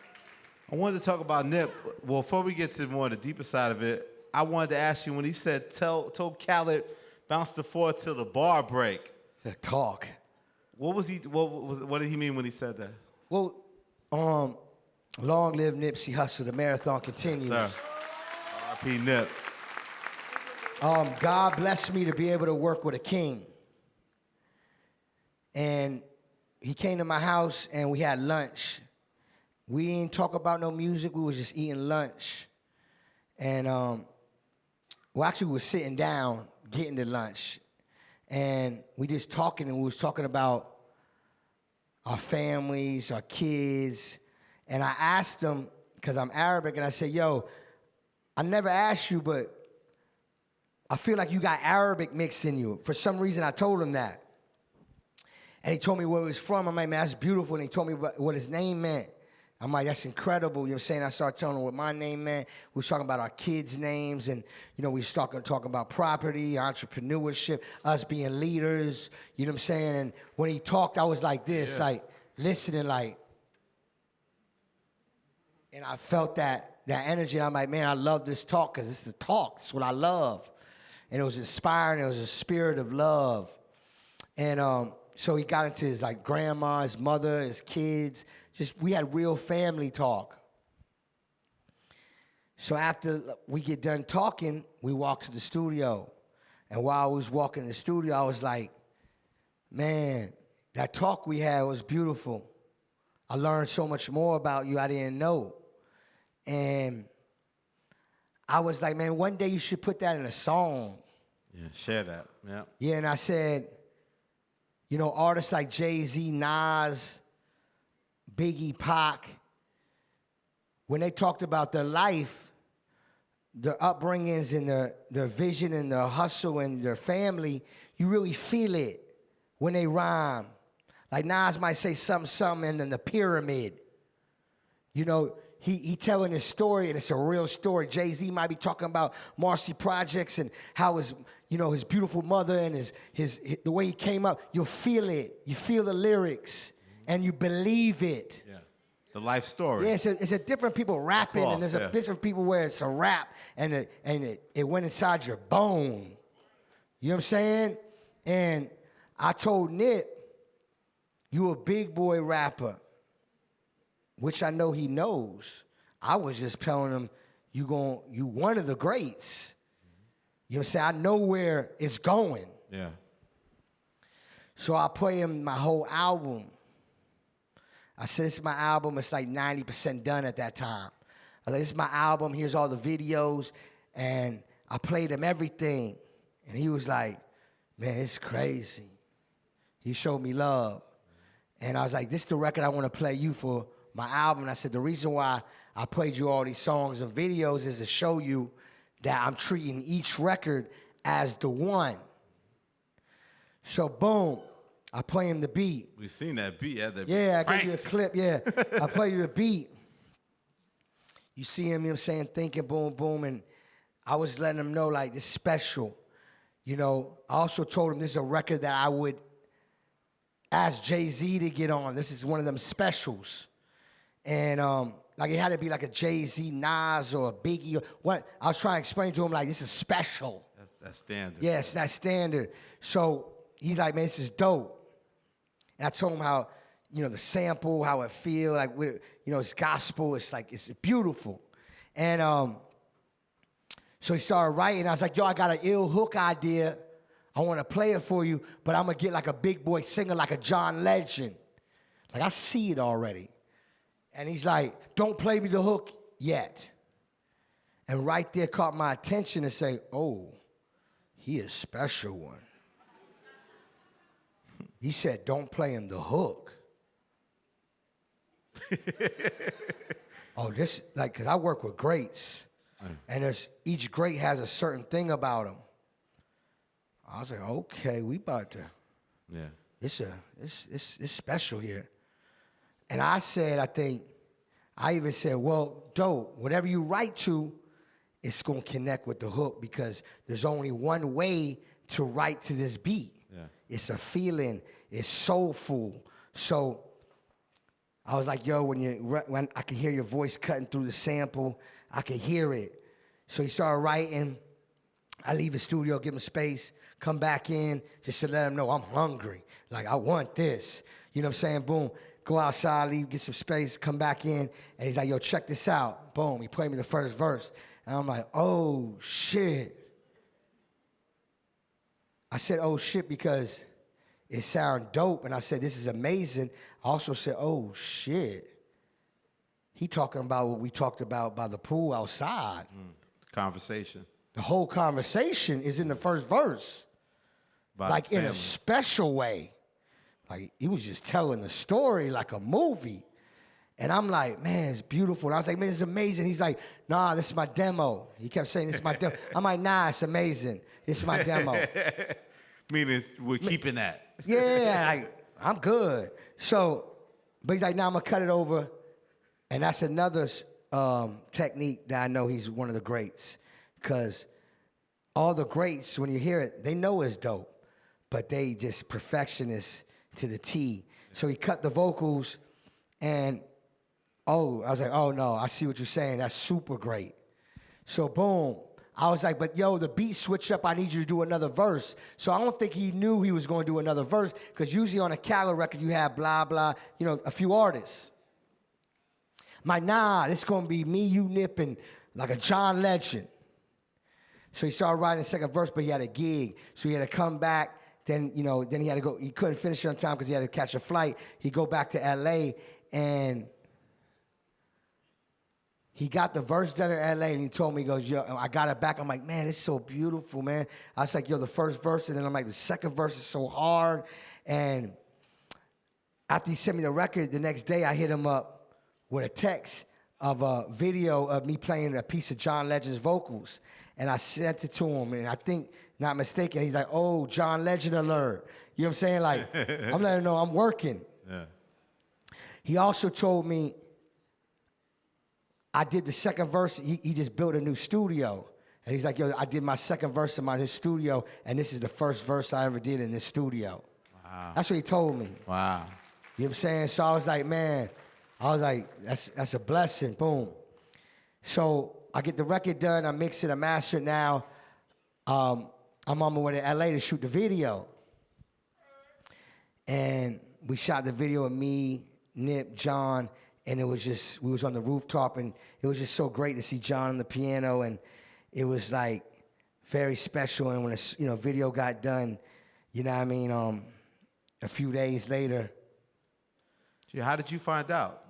I wanted to talk about Nip. Well, before we get to more of the deeper side of it, I wanted to ask you when he said, told Khaled, bounce the floor till the bar break. The talk. What did he mean when he said that? Well, long live Nipsey Hussle, the marathon continues. Yes, sir. R.I.P. Nip. God blessed me to be able to work with a king. And he came to my house and we had lunch. We didn't talk about no music, we was just eating lunch. And, we were sitting down, getting to lunch. And we just talking, and we was talking about our families, our kids. And I asked him, because I'm Arabic, and I said, yo, I never asked you, but I feel like you got Arabic mixed in you. For some reason, I told him that. And he told me where he was from. I'm like, man, that's beautiful. And he told me what his name meant. I'm like, that's incredible. You know what I'm saying? I started telling him what my name meant. We was talking about our kids' names. And, we was talking about property, entrepreneurship, us being leaders. You know what I'm saying? And when he talked, I was like this, like listening, like. And I felt that energy. And I'm like, man, I love this talk because it's the talk. It's what I love. And it was inspiring. It was a spirit of love. And so he got into his grandma, his mother, his kids. We had real family talk. So after we get done talking, we walk to the studio. And while I was walking in the studio, I was like, man, that talk we had was beautiful. I learned so much more about you I didn't know. And I was like, man, one day you should put that in a song. Yeah, share that. Yeah. Yeah, and I said, artists like Jay-Z, Nas, Biggie, Pac, when they talked about their life, their upbringings and their vision and their hustle and their family, you really feel it when they rhyme. Like Nas might say something, and then the pyramid. He telling his story, and it's a real story. Jay-Z might be talking about Marcy Projects and how his beautiful mother and his the way he came up. You'll feel it. You feel the lyrics, and you believe it. Yeah. The life story. Yeah, it's a different people rapping, and there's a different people where it's a rap, and it went inside your bone. You know what I'm saying? And I told Nip, you a big boy rapper, which I know he knows. I was just telling him, you one of the greats. You know what I'm saying? I know where it's going. Yeah. So I play him my whole album. I said, this is my album. It's like 90% done at that time. I said, this is my album. Here's all the videos. And I played him everything. And he was like, man, it's crazy. He showed me love. And I was like, this is the record I want to play you for my album. And I said, the reason why I played you all these songs and videos is to show you that I'm treating each record as the one. So boom, I play him the beat. We seen that beat. Yeah, I gave you a clip, yeah. I play you the beat. You see him, you know what I'm saying, thinking boom, boom, and I was letting him know, like, this is special. I also told him this is a record that I would ask Jay-Z to get on. This is one of them specials. And it had to be like a Jay-Z, Nas, or a Biggie. Or what? I was trying to explain to him, like, this is special. That's standard. Yeah, it's not standard. So he's like, man, this is dope. And I told him how, the sample, how it feel, like, it's gospel. It's like, it's beautiful. And so he started writing. I was like, yo, I got an ill hook idea. I want to play it for you, but I'm going to get like a big boy singer, like a John Legend. Like, I see it already. And he's like, don't play me the hook yet. And right there caught my attention and say, oh, he is special one. He said, don't play him the hook. oh, this, like, because I work with greats, and each great has a certain thing about them. I was like, okay, we about to, it's special here. And I said, I even said, well, dope, whatever you write to, it's going to connect with the hook because there's only one way to write to this beat. Yeah. It's a feeling. It's soulful. So I was like, yo, when I can hear your voice cutting through the sample, I can hear it. So he started writing. I leave the studio, give him space, come back in just to let him know I'm hungry. Like, I want this. You know what I'm saying? Boom. Go outside, leave, get some space, come back in. And he's like, yo, check this out. Boom. He played me the first verse. And I'm like, oh, shit. I said, oh, shit, because it sounded dope. And I said, this is amazing. I also said, oh, shit. He talking about what we talked about by the pool outside. Conversation. The whole conversation is in the first verse. About like in a special way. Like he was just telling the story like a movie. And I'm like, man, it's beautiful. And I was like, man, it's amazing. He's like, nah, this is my demo. He kept saying, this is my demo. I'm like, nah, it's amazing. This is my demo. Meaning we're keeping that. Yeah, like, I'm good. So, but he's like, nah, I'm going to cut it over. And that's another technique that I know he's one of the greats. Because all the greats, when you hear it, they know it's dope. But they just perfectionists to the T. So he cut the vocals and, I was like, oh no, I see what you're saying. That's super great. So boom. I was like, but yo, the beat switch up. I need you to do another verse. So I don't think he knew he was going to do another verse because usually on a Khaled record you have blah, blah, you know, a few artists. I'm like, nah, this going to be me, you, Nip, and like a John Legend. So he started writing the second verse, but he had a gig. So he had to come back. Then, you know, then he had to go. He couldn't finish it on time because he had to catch a flight. He'd go back to L.A. and he got the verse done in L.A. and he told me, he goes, yo, I got it back. I'm like, man, it's so beautiful, man. I was like, yo, the first verse, and then I'm like, the second verse is so hard. And after he sent me the record, the next day I hit him up with a text of a video of me playing a piece of John Legend's vocals. And I sent it to him, and I think, not mistaken, he's like, oh, John Legend alert. You know what I'm saying? Like, I'm letting him know I'm working. Yeah. He also told me I did the second verse. He just built a new studio. And he's like, yo, I did my second verse in my new studio, and this is the first verse I ever did in this studio. Wow. That's what he told me. Wow. You know what I'm saying? So I was like, man, that's a blessing. Boom. So I get the record done. I mix it. I master it now. I'm on my way to L.A. to shoot the video. And we shot the video with me, Nip, John, and it was just, we was on the rooftop, and it was just so great to see John on the piano, and it was like very special. And when the video got done, you know what I mean, a few days later. Gee, how did you find out?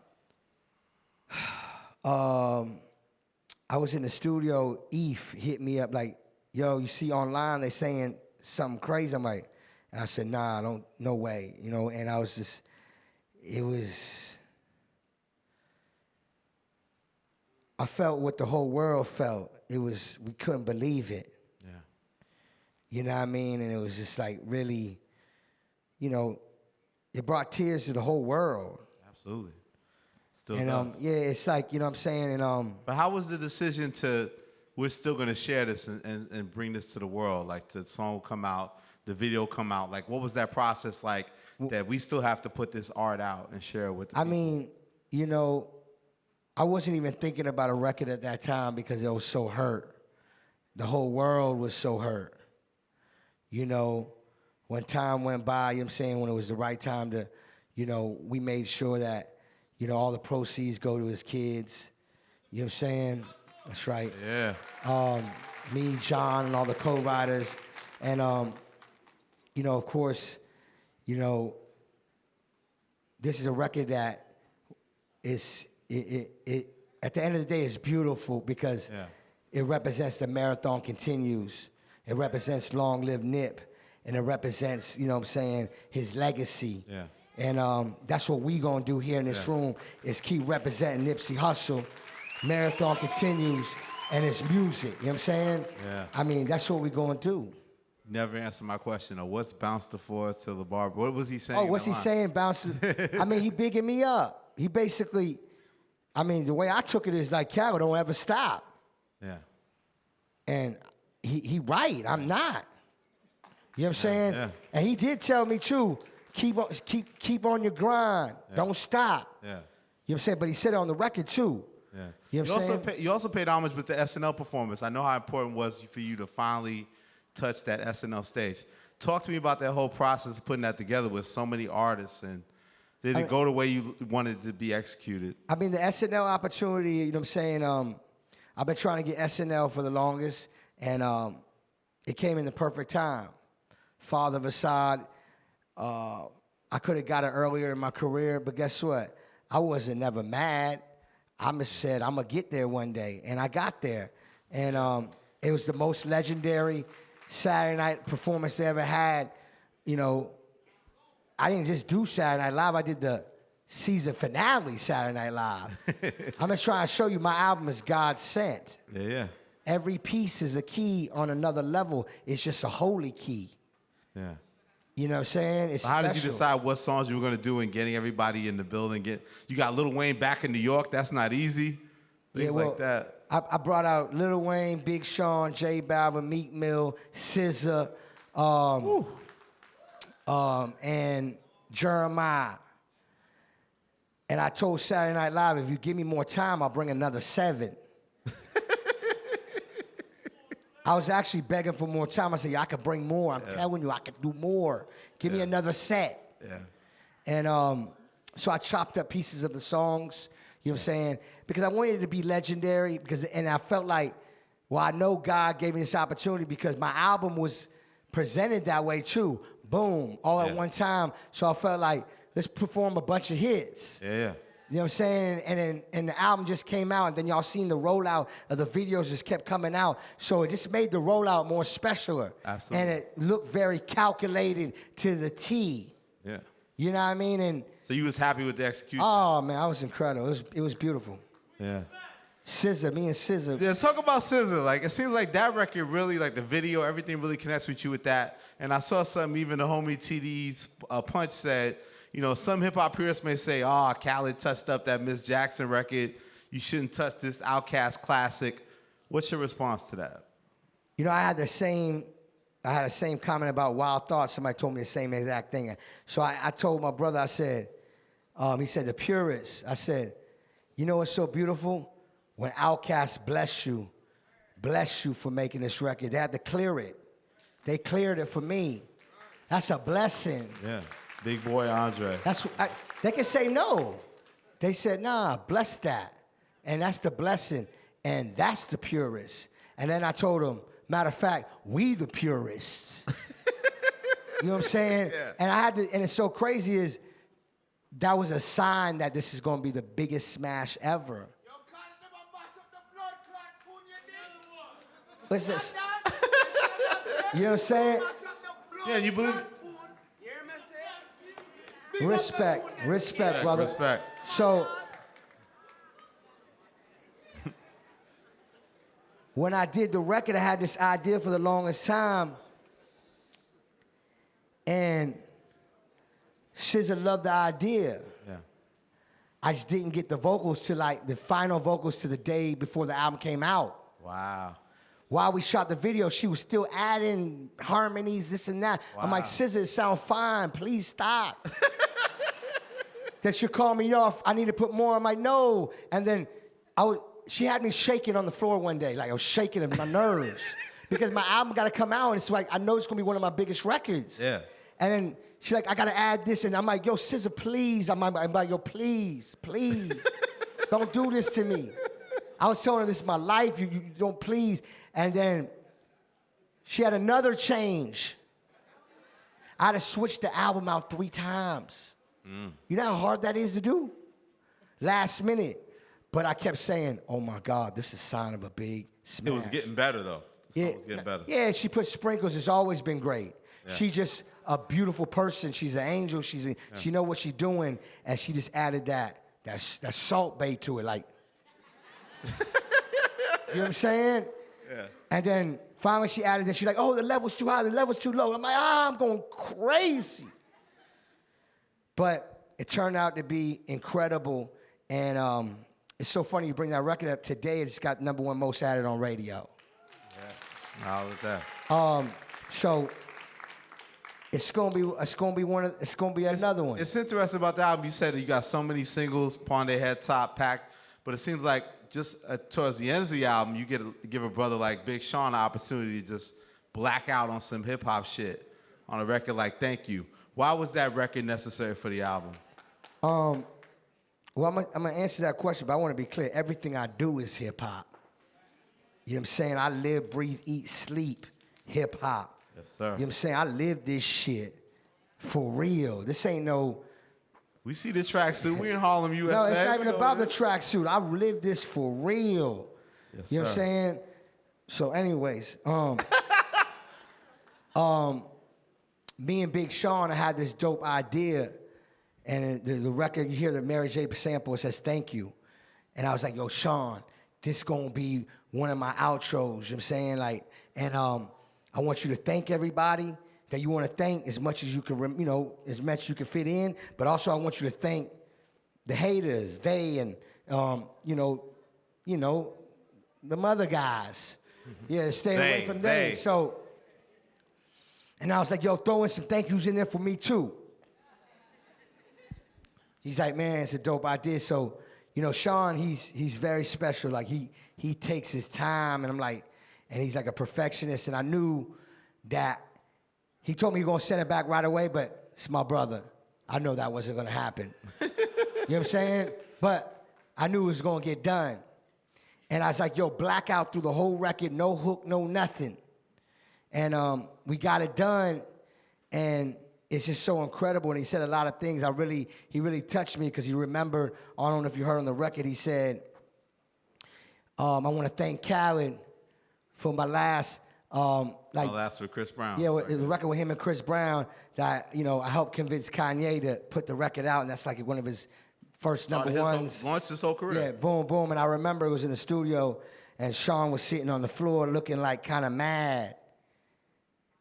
I was in the studio. Eve hit me up like, yo, you see online they saying something crazy. I'm like, and I said, nah, no way, you know. And I was just, I felt what the whole world felt. We couldn't believe it. Yeah. You know what I mean? And it was just like really, you know, it brought tears to the whole world. Absolutely. Still and does. Yeah, it's like, you know what I'm saying? And But how was the decision to, we're still gonna share this and bring this to the world? Like the song come out, the video come out. Like what was that process like that we still have to put this art out and share it with the people? I mean, you know, I wasn't even thinking about a record at that time because I was so hurt. The whole world was so hurt. You know, when time went by, you know what I'm saying, when it was the right time to, you know, we made sure that, you know, all the proceeds go to his kids. You know what I'm saying? That's right. Yeah. Me, John, and all the co-writers. And, you know, of course, you know, this is a record that is, at the end of the day, it's beautiful because it represents the marathon continues. It represents Long Live Nip. And it represents, you know what I'm saying, his legacy. Yeah. And that's what we gonna do here in this room is keep representing Nipsey Hussle. Marathon continues, and it's music. You know what I'm saying? Yeah. I mean, that's what we gonna do. Never answered my question. What's Bounce the Four to the bar? What was he saying? Oh, what's he saying? Bounce. I mean, he bigging me up. He basically, I mean, the way I took it is like, Khaled, don't ever stop. Yeah. And he right. I'm not. You know what I'm saying? Yeah. And he did tell me too. Keep on your grind. Yeah. Don't stop. Yeah. You know what I'm saying? But he said it on the record too. Yeah. You know what I'm saying? You also paid homage with the SNL performance. I know how important it was for you to finally touch that SNL stage. Talk to me about that whole process of putting that together with so many artists, and did it go the way you wanted it to be executed? I mean, the SNL opportunity, you know what I'm saying? I've been trying to get SNL for the longest, and it came in the perfect time. Father of Assad, I could have got it earlier in my career, but guess what? I wasn't never mad. I just said, I'm going to get there one day. And I got there. And it was the most legendary Saturday night performance they ever had. You know, I didn't just do Saturday Night Live. I did the season finale Saturday Night Live. I'm just trying to show you my album is God sent. Yeah, yeah. Every piece is a key on another level. It's just a holy key. Yeah. You know what I'm saying? It's How special. did you decide what songs you were going to do and getting everybody in the building? You got Lil Wayne back in New York. That's not easy. Things like that. I brought out Lil Wayne, Big Sean, J Balvin, Meek Mill, SZA, and Jeremiah. And I told Saturday Night Live, if you give me more time, I'll bring another 7. I was actually begging for more time. I said, I could bring more. I'm telling you, I could do more. Give me another set. Yeah. And so I chopped up pieces of the songs, you know what I'm saying? Because I wanted it to be legendary, and I felt like, well, I know God gave me this opportunity because my album was presented that way too. Boom, all at one time. So I felt like, let's perform a bunch of hits. Yeah, yeah. You know what I'm saying? And the album just came out, and then y'all seen the rollout of the videos just kept coming out. So it just made the rollout more special. Absolutely. And it looked very calculated to the T. Yeah. You know what I mean? And so you was happy with the execution? Oh man, I was incredible. It was beautiful. Yeah. SZA, me and SZA. Yeah, let's talk about SZA. Like, it seems like that record really, like the video, everything really connects with you with that. And I saw something, even the homie TD's Punch said, you know, some hip-hop purists may say, oh, Khaled touched up that Miss Jackson record. You shouldn't touch this Outkast classic. What's your response to that? You know, I had the same comment about Wild Thoughts. Somebody told me the same exact thing. So I told my brother, I said, he said, the purists. I said, you know what's so beautiful? When Outkast bless you for making this record. They had to clear it. They cleared it for me. That's a blessing. Yeah. Big boy Andre. They can say no. They said, nah, bless that. And that's the blessing. And that's the purist. And then I told them, matter of fact, we the purists. You know what I'm saying? Yeah. And I had to, and it's so crazy is that was a sign that this is going to be the biggest smash ever. What's this? You know what I'm saying? Yeah, you believe it? Respect, brother. Respect. So, when I did the record, I had this idea for the longest time. And SZA loved the idea. Yeah. I just didn't get the vocals to the final vocals to the day before the album came out. Wow. While we shot the video, she was still adding harmonies, this and that. Wow. I'm like, SZA, it sounds fine. Please stop. That she called me off. I need to put more. I'm like, no. And then she had me shaking on the floor one day. Like I was shaking in my nerves. Because my album got to come out. And it's like, I know it's going to be one of my biggest records. Yeah. And then she's like, I got to add this. And I'm like, yo, SZA, please. I'm like, yo, please. Don't do this to me. I was telling her this is my life. You don't please. And then she had another change. I had to switch the album out 3 times. You know how hard that is to do? Last minute. But I kept saying, oh my God, this is a sign of a big smash. It was getting better though. The song was getting better. Yeah, she put sprinkles. It's always been great. Yeah. She just a beautiful person. She's an angel. She know what she's doing, and she just added that Salt Bay to it, like. You know what I'm saying? Yeah. And then finally she added that she's like, oh, the level's too high, the level's too low. I'm like, I'm going crazy. But it turned out to be incredible, and it's so funny you bring that record up. Today it's got #1 most added on radio. Yes. How was that? So it's gonna be another one. It's interesting about the album. You said that you got so many singles, Pondé Head Top, Packed, but it seems like just towards the end of the album, you give a brother like Big Sean an opportunity to just black out on some hip hop shit on a record like Thank You. Why was that record necessary for the album? Well, I'm gonna answer that question, but I want to be clear. Everything I do is hip hop. You know what I'm saying? I live, breathe, eat, sleep hip hop. Yes, sir. You know what I'm saying? I live this shit for real. This ain't no. We see the tracksuit. We in Harlem, USA. No, it's not even about the tracksuit. I live this for real. Yes, you know what I'm saying? So, anyways, me and Big Sean, I had this dope idea, and the record, you hear the Mary J. sample, it says "Thank You," and I was like, "Yo, Sean, this gonna be one of my outros." You know what I'm saying? Like, and I want you to thank everybody that you want to thank as much as you can, as much as you can fit in. But also, I want you to thank the haters, they, and the mother guys. Yeah, stay away from they. So, and I was like, yo, throw in some thank yous in there for me too. He's like, man, it's a dope idea. So, Sean, he's very special. Like he takes his time, and I'm like, and he's like a perfectionist. And I knew that. He told me he was gonna send it back right away, but it's my brother. I know that wasn't gonna happen. You know what I'm saying? But I knew it was gonna get done. And I was like, yo, blackout through the whole record, no hook, no nothing. And we got it done, and it's just so incredible. And he said a lot of things. He really touched me because he remembered, I don't know if you heard on the record, he said, I want to thank Khaled for my last, last with Chris Brown. Yeah, the record with him and Chris Brown that, I helped convince Kanye to put the record out, and that's like one of his first number ones. Launched his whole career. Yeah, boom, boom. And I remember it was in the studio, and Sean was sitting on the floor looking like kind of mad.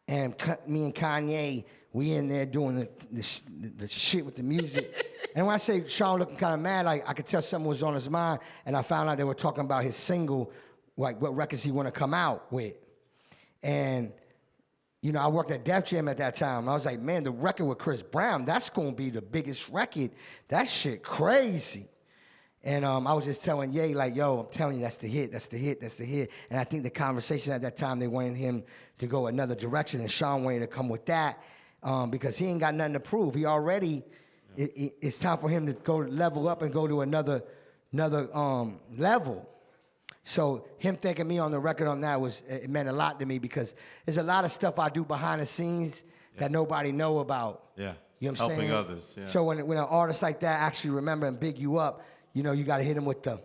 And me and Kanye, we in there doing the shit with the music. And when I say Sean looking kind of mad, like I could tell something was on his mind, and I found out they were talking about his single, like what records he want to come out with. And, I worked at Def Jam at that time. I was like, man, the record with Chris Brown, that's going to be the biggest record. That shit crazy. And I was just telling Ye, like, yo, I'm telling you, that's the hit, that's the hit, that's the hit. And I think the conversation at that time, they wanted him to go another direction, and Sean wanted to come with that because he ain't got nothing to prove. He already, it's time for him to go level up and go to another level. So him thanking me on the record on that it meant a lot to me because there's a lot of stuff I do behind the scenes that nobody know about. Yeah, you know what I'm saying? Helping others. Yeah. So when an artist like that actually remember and big you up, you got to hit him with the.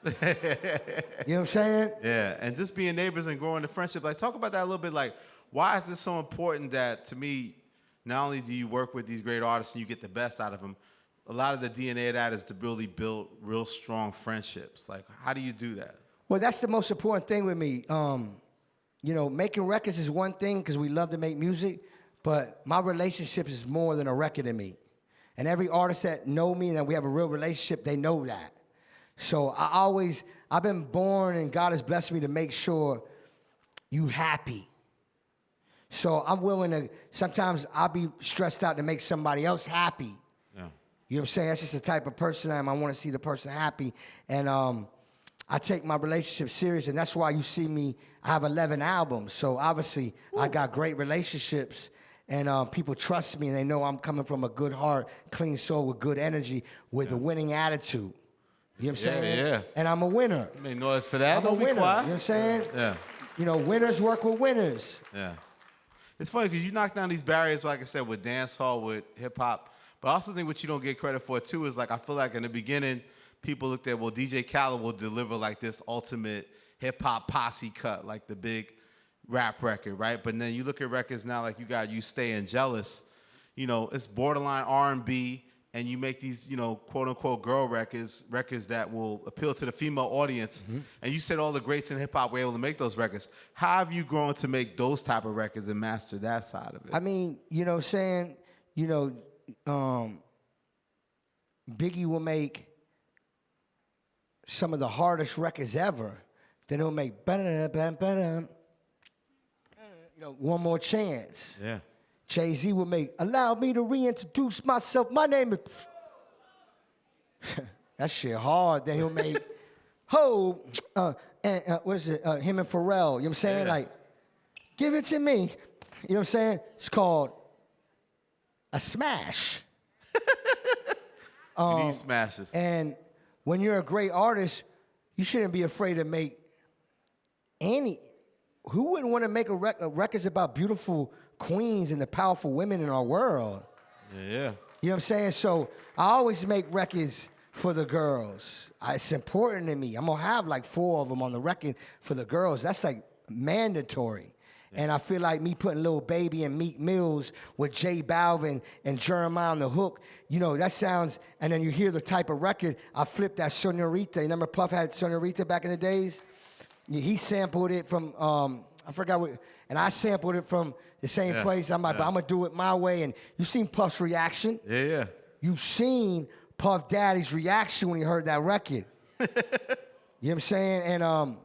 You know what I'm saying? Yeah, and just being neighbors and growing the friendship. Like, talk about that a little bit. Like, why is this so important that, to me, not only do you work with these great artists and you get the best out of them, a lot of the DNA of that is to really build real strong friendships. Like, how do you do that? Well, that's the most important thing with me. Making records is one thing because we love to make music, but my relationship is more than a record to me. And every artist that know me and that we have a real relationship, they know that. So I've been born and God has blessed me to make sure you happy. So I'm willing to, sometimes I'll be stressed out to make somebody else happy. Yeah. You know what I'm saying? That's just the type of person I am. I want to see the person happy. And I take my relationship serious, and that's why you see me, I have 11 albums. So obviously, I got great relationships, and people trust me, and they know I'm coming from a good heart, clean soul with good energy, with a winning attitude. You know what I'm saying? Yeah. And I'm a winner. Make noise for that. I'm a winner. You know what I'm saying? Yeah. Winners work with winners. Yeah. It's funny because you knock down these barriers, like I said, with dancehall, with hip-hop. But I also think what you don't get credit for, too, is like I feel like in the beginning, people looked at, well, DJ Khaled will deliver like this ultimate hip-hop posse cut, like the big, rap record, right? But then you look at records now, like you got You Staying Jealous, you know, it's borderline R&B, and you make these, you know, quote unquote girl records that will appeal to the female audience. And you said all the greats in hip hop were able to make those records. How have you grown to make those type of records and master that side of it? I mean, you know what I'm saying? You know, Biggie will make some of the hardest records ever. Then he'll make, you know, One More Chance. Yeah. Jay-Z will make, allow me to reintroduce myself. My name is... That shit hard. Then he'll make, what is it? Him and Pharrell. You know what I'm saying? Yeah. Like, give it to me. You know what I'm saying? It's called a smash. You need smashes. And when you're a great artist, you shouldn't be afraid to make any... Who wouldn't want to make records about beautiful queens and the powerful women in our world? Yeah. You know what I'm saying? So I always make records for the girls. It's important to me. I'm going to have like 4 of them on the record for the girls. That's like mandatory. Yeah. And I feel like me putting Lil Baby and Meek Mills with J Balvin and Jeremiah on the hook, you know, that sounds, and then you hear the type of record, I flipped that Senorita. You remember Puff had Senorita back in the days? He sampled it from, I forgot what, and I sampled it from the same place. I'm like, but I'm going to do it my way. And you seen Puff's reaction? Yeah. You seen Puff Daddy's reaction when he heard that record. You know what I'm saying? And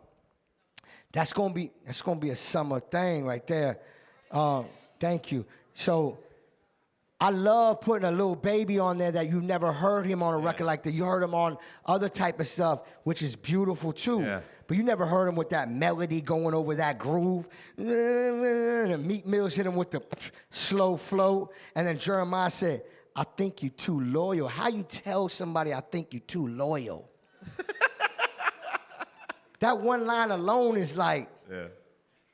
that's gonna be a summer thing right there. Thank you. So I love putting a Lil Baby on there that you never heard him on a record like that. You heard him on other type of stuff, which is beautiful too. Yeah. But you never heard him with that melody going over that groove. And Meek Mills hit him with the slow flow. And then Jeremiah said, I think you too loyal. How you tell somebody I think you too loyal? That one line alone is like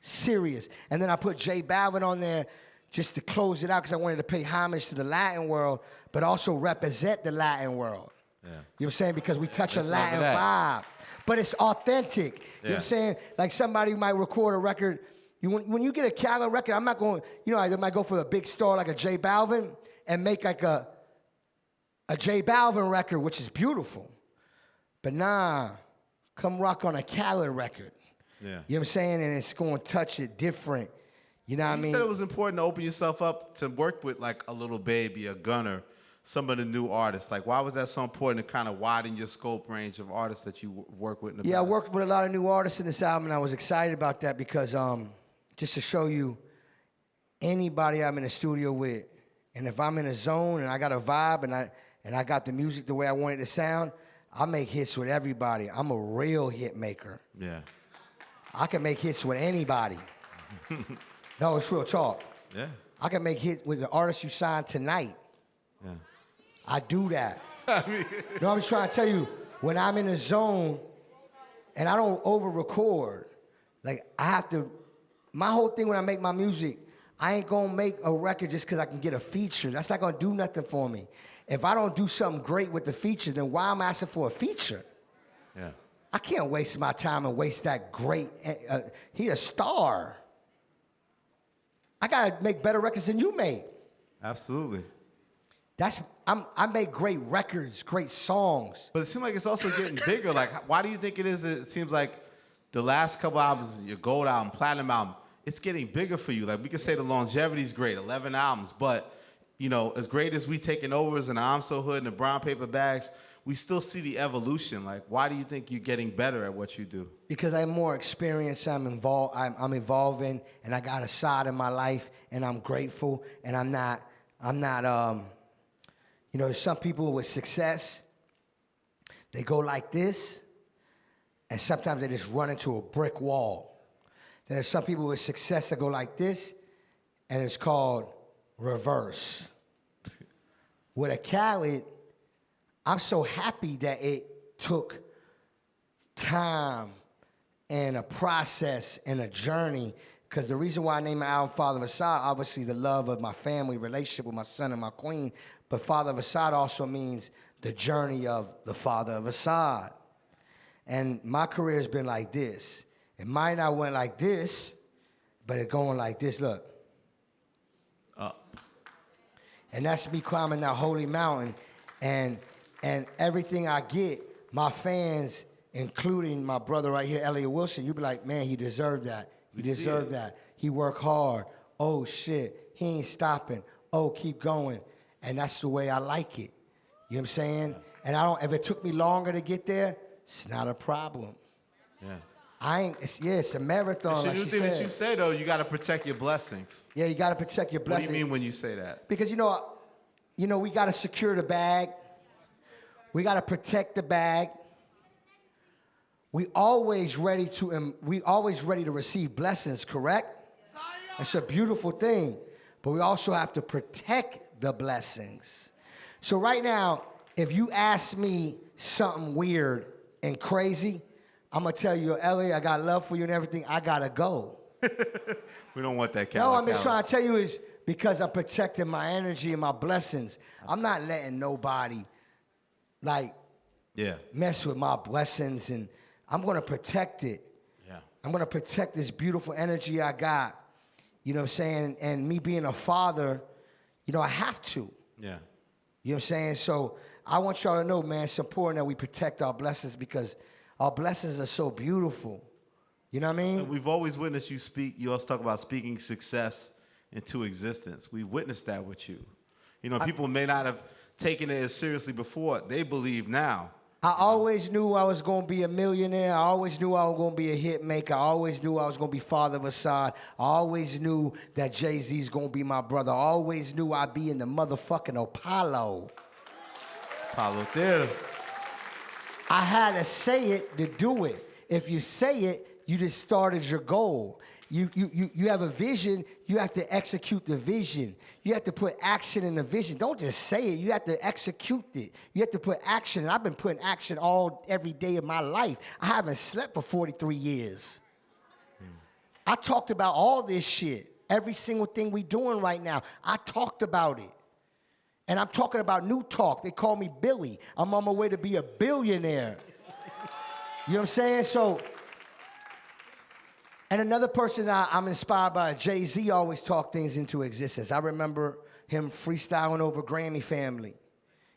serious. And then I put J Balvin on there just to close it out because I wanted to pay homage to the Latin world, but also represent the Latin world. Yeah. You know what I'm saying? Because we touch a Latin vibe. But it's authentic. You know what I'm saying? Like somebody might record a record. When you get a Khaled record, I'm not going, you know, I might go for a big star like a J Balvin and make like a J Balvin record, which is beautiful. But nah, come rock on a Khaled record. Yeah. You know what I'm saying? And it's going to touch it different. You know what I mean? You said it was important to open yourself up to work with like a Lil Baby, a Gunner, some of the new artists. Like, why was that so important to kind of widen your scope range of artists that you work with in the past? I worked with a lot of new artists in this album, and I was excited about that because just to show you anybody I'm in the studio with, and if I'm in a zone and I got a vibe and I got the music the way I want it to sound, I make hits with everybody. I'm a real hit maker. Yeah. I can make hits with anybody. No, it's real talk. Yeah. I can make hits with the artist you signed tonight. Yeah. I do that. No, I'm just trying to tell you, when I'm in a zone and I don't over-record, like I have to, my whole thing when I make my music, I ain't gonna make a record just because I can get a feature. That's not gonna do nothing for me. If I don't do something great with the feature, then why am I asking for a feature? Yeah. I can't waste my time and waste that great, he a star. I gotta make better records than you make. Absolutely. I make great records, great songs. But it seems like it's also getting bigger. Like, why do you think it is? It seems like the last couple albums, your gold album, platinum album, it's getting bigger for you. Like, we could say the longevity's great, 11 albums, but you know, as great as we taking overs and the I'm So Hood and the Brown Paper Bags, we still see the evolution. Like, why do you think you're getting better at what you do? Because I'm more experienced, I'm evolving, and I got a side in my life, and I'm grateful, and I'm not, you know, there's some people with success, they go like this, and sometimes they just run into a brick wall. Then there's some people with success that go like this, and it's called reverse. With a Khaled, I'm so happy that it took time and a process and a journey, because the reason why I named my album Father of Assad, obviously the love of my family, relationship with my son and my queen, but Father of Assad also means the journey of the Father of Assad. And my career has been like this. It might not went like this, but it going like this, look. Up. And that's me climbing that holy mountain. And everything I get, my fans, including my brother right here, Elliott Wilson, you be like, man, he deserved that. He deserved that. He worked hard. Oh, shit. He ain't stopping. Oh, keep going. And that's the way I like it. You know what I'm saying? And if it took me longer to get there, it's not a problem. Yeah. It's a marathon, like the she thing that said. you say, though, you got to protect your blessings. Yeah, you got to protect your blessings. What do you mean when you say that? Because, you know, we got to secure the bag. We got to protect the bag. We always ready to receive blessings, correct? It's a beautiful thing. But we also have to protect the blessings. So right now, if you ask me something weird and crazy, I'm going to tell you, Elliott, I got love for you and everything. I got to go. We don't want that, No, I'm just trying to tell you is because I'm protecting my energy and my blessings. I'm not letting nobody, mess with my blessings, and I'm going to protect it. Yeah. I'm going to protect this beautiful energy I got. You know what I'm saying? And me being a father, I have to. Yeah. You know what I'm saying? So I want y'all to know, man, it's important that we protect our blessings because our blessings are so beautiful. You know what I mean? And we've always witnessed you speak. You always talk about speaking success into existence. We've witnessed that with you. People may not have taken it as seriously before. They believe now. I always knew I was going to be a millionaire. I always knew I was going to be a hit maker. I always knew I was going to be father of Assad. I always knew that Jay-Z's going to be my brother. I always knew I'd be in the motherfucking Apollo. Apollo Theater. I had to say it to do it. If you say it, you just started your goal. You have a vision, you have to execute the vision. You have to put action in the vision. Don't just say it, you have to execute it. You have to put action, and I've been putting action every day of my life. I haven't slept for 43 years. I talked about all this shit. Every single thing we doing right now, I talked about it. And I'm talking about new talk. They call me Billy. I'm on my way to be a billionaire. You know what I'm saying? So, and another person I'm inspired by, Jay-Z always talk things into existence. I remember him freestyling over Grammy Family.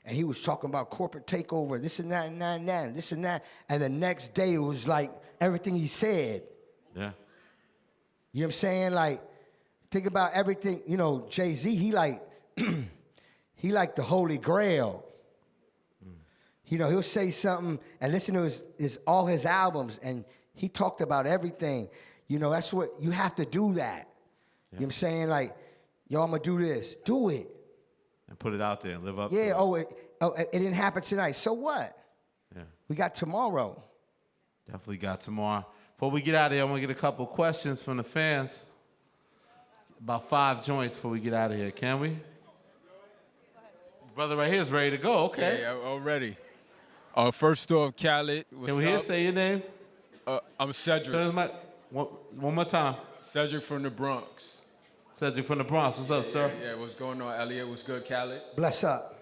And he was talking about corporate takeover, this and that and that and that and this and that. And the next day it was like everything he said. Yeah. You know what I'm saying? Like, think about everything, Jay-Z, he like the Holy Grail. He'll say something and listen to all his albums, and he talked about everything. That's what, you have to do that. Yeah. You know what I'm saying? Like, yo, I'm going to do this. Do it. And put it out there and live up to it. It didn't happen tonight. So what? Yeah. We got tomorrow. Definitely got tomorrow. Before we get out of here, I want to get a couple questions from the fans. About 5 joints before we get out of here. Can we? Brother right here is ready to go. Okay. Yeah, already. First off, Khaled. Can we hear? Say your name. I'm Cedric. One more time. Cedric from the Bronx. Cedric from the Bronx. What's up, sir? Yeah, what's going on, Elliott? What's good, Khaled? Bless up.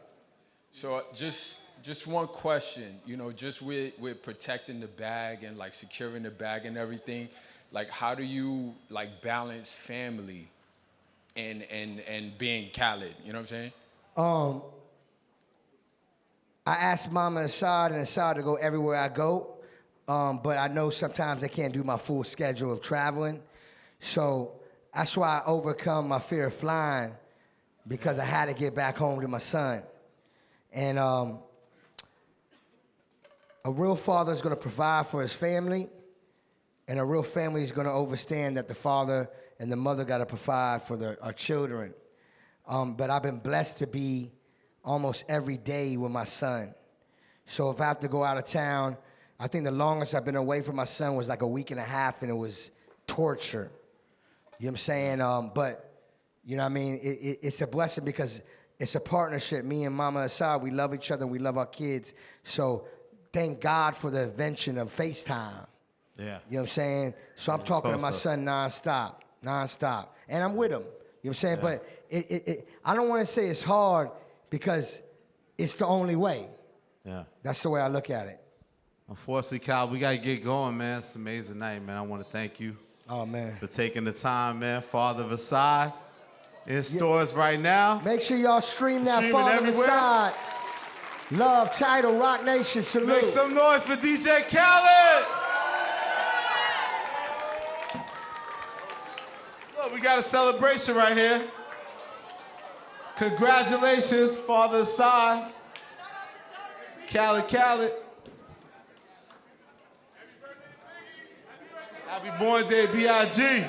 So just one question. Just with protecting the bag and like securing the bag and everything, like how do you like balance family and being Khaled? You know what I'm saying? I asked Mama and Assad to go everywhere I go. But I know sometimes I can't do my full schedule of traveling. So that's why I overcome my fear of flying, because I had to get back home to my son. And a real father is going to provide for his family, and a real family is going to understand that the father and the mother got to provide for our children. But I've been blessed to be almost every day with my son. So if I have to go out of town, I think the longest I've been away from my son was like a week and a half, and it was torture. You know what I'm saying? But, you know what I mean? It's a blessing because it's a partnership. Me and Mama Assad, we love each other and we love our kids. So thank God for the invention of FaceTime. Yeah. You know what I'm saying? So I'm talking to my son nonstop. And I'm with him. You know what I'm saying? Yeah. But I don't want to say it's hard because it's the only way. Yeah. That's the way I look at it. Unfortunately, Kyle, we got to get going, man. It's an amazing night, man. I want to thank you. Oh, man. For taking the time, man. Father of a Side. In stores right now. Make sure y'all stream that Streaming Father of a everywhere. Side. Love, title, Rock Nation, salute. Make some noise for DJ Khaled. Look, we got a celebration right here. Congratulations, Father of a Side. Khaled. Happy born day, B.I.G.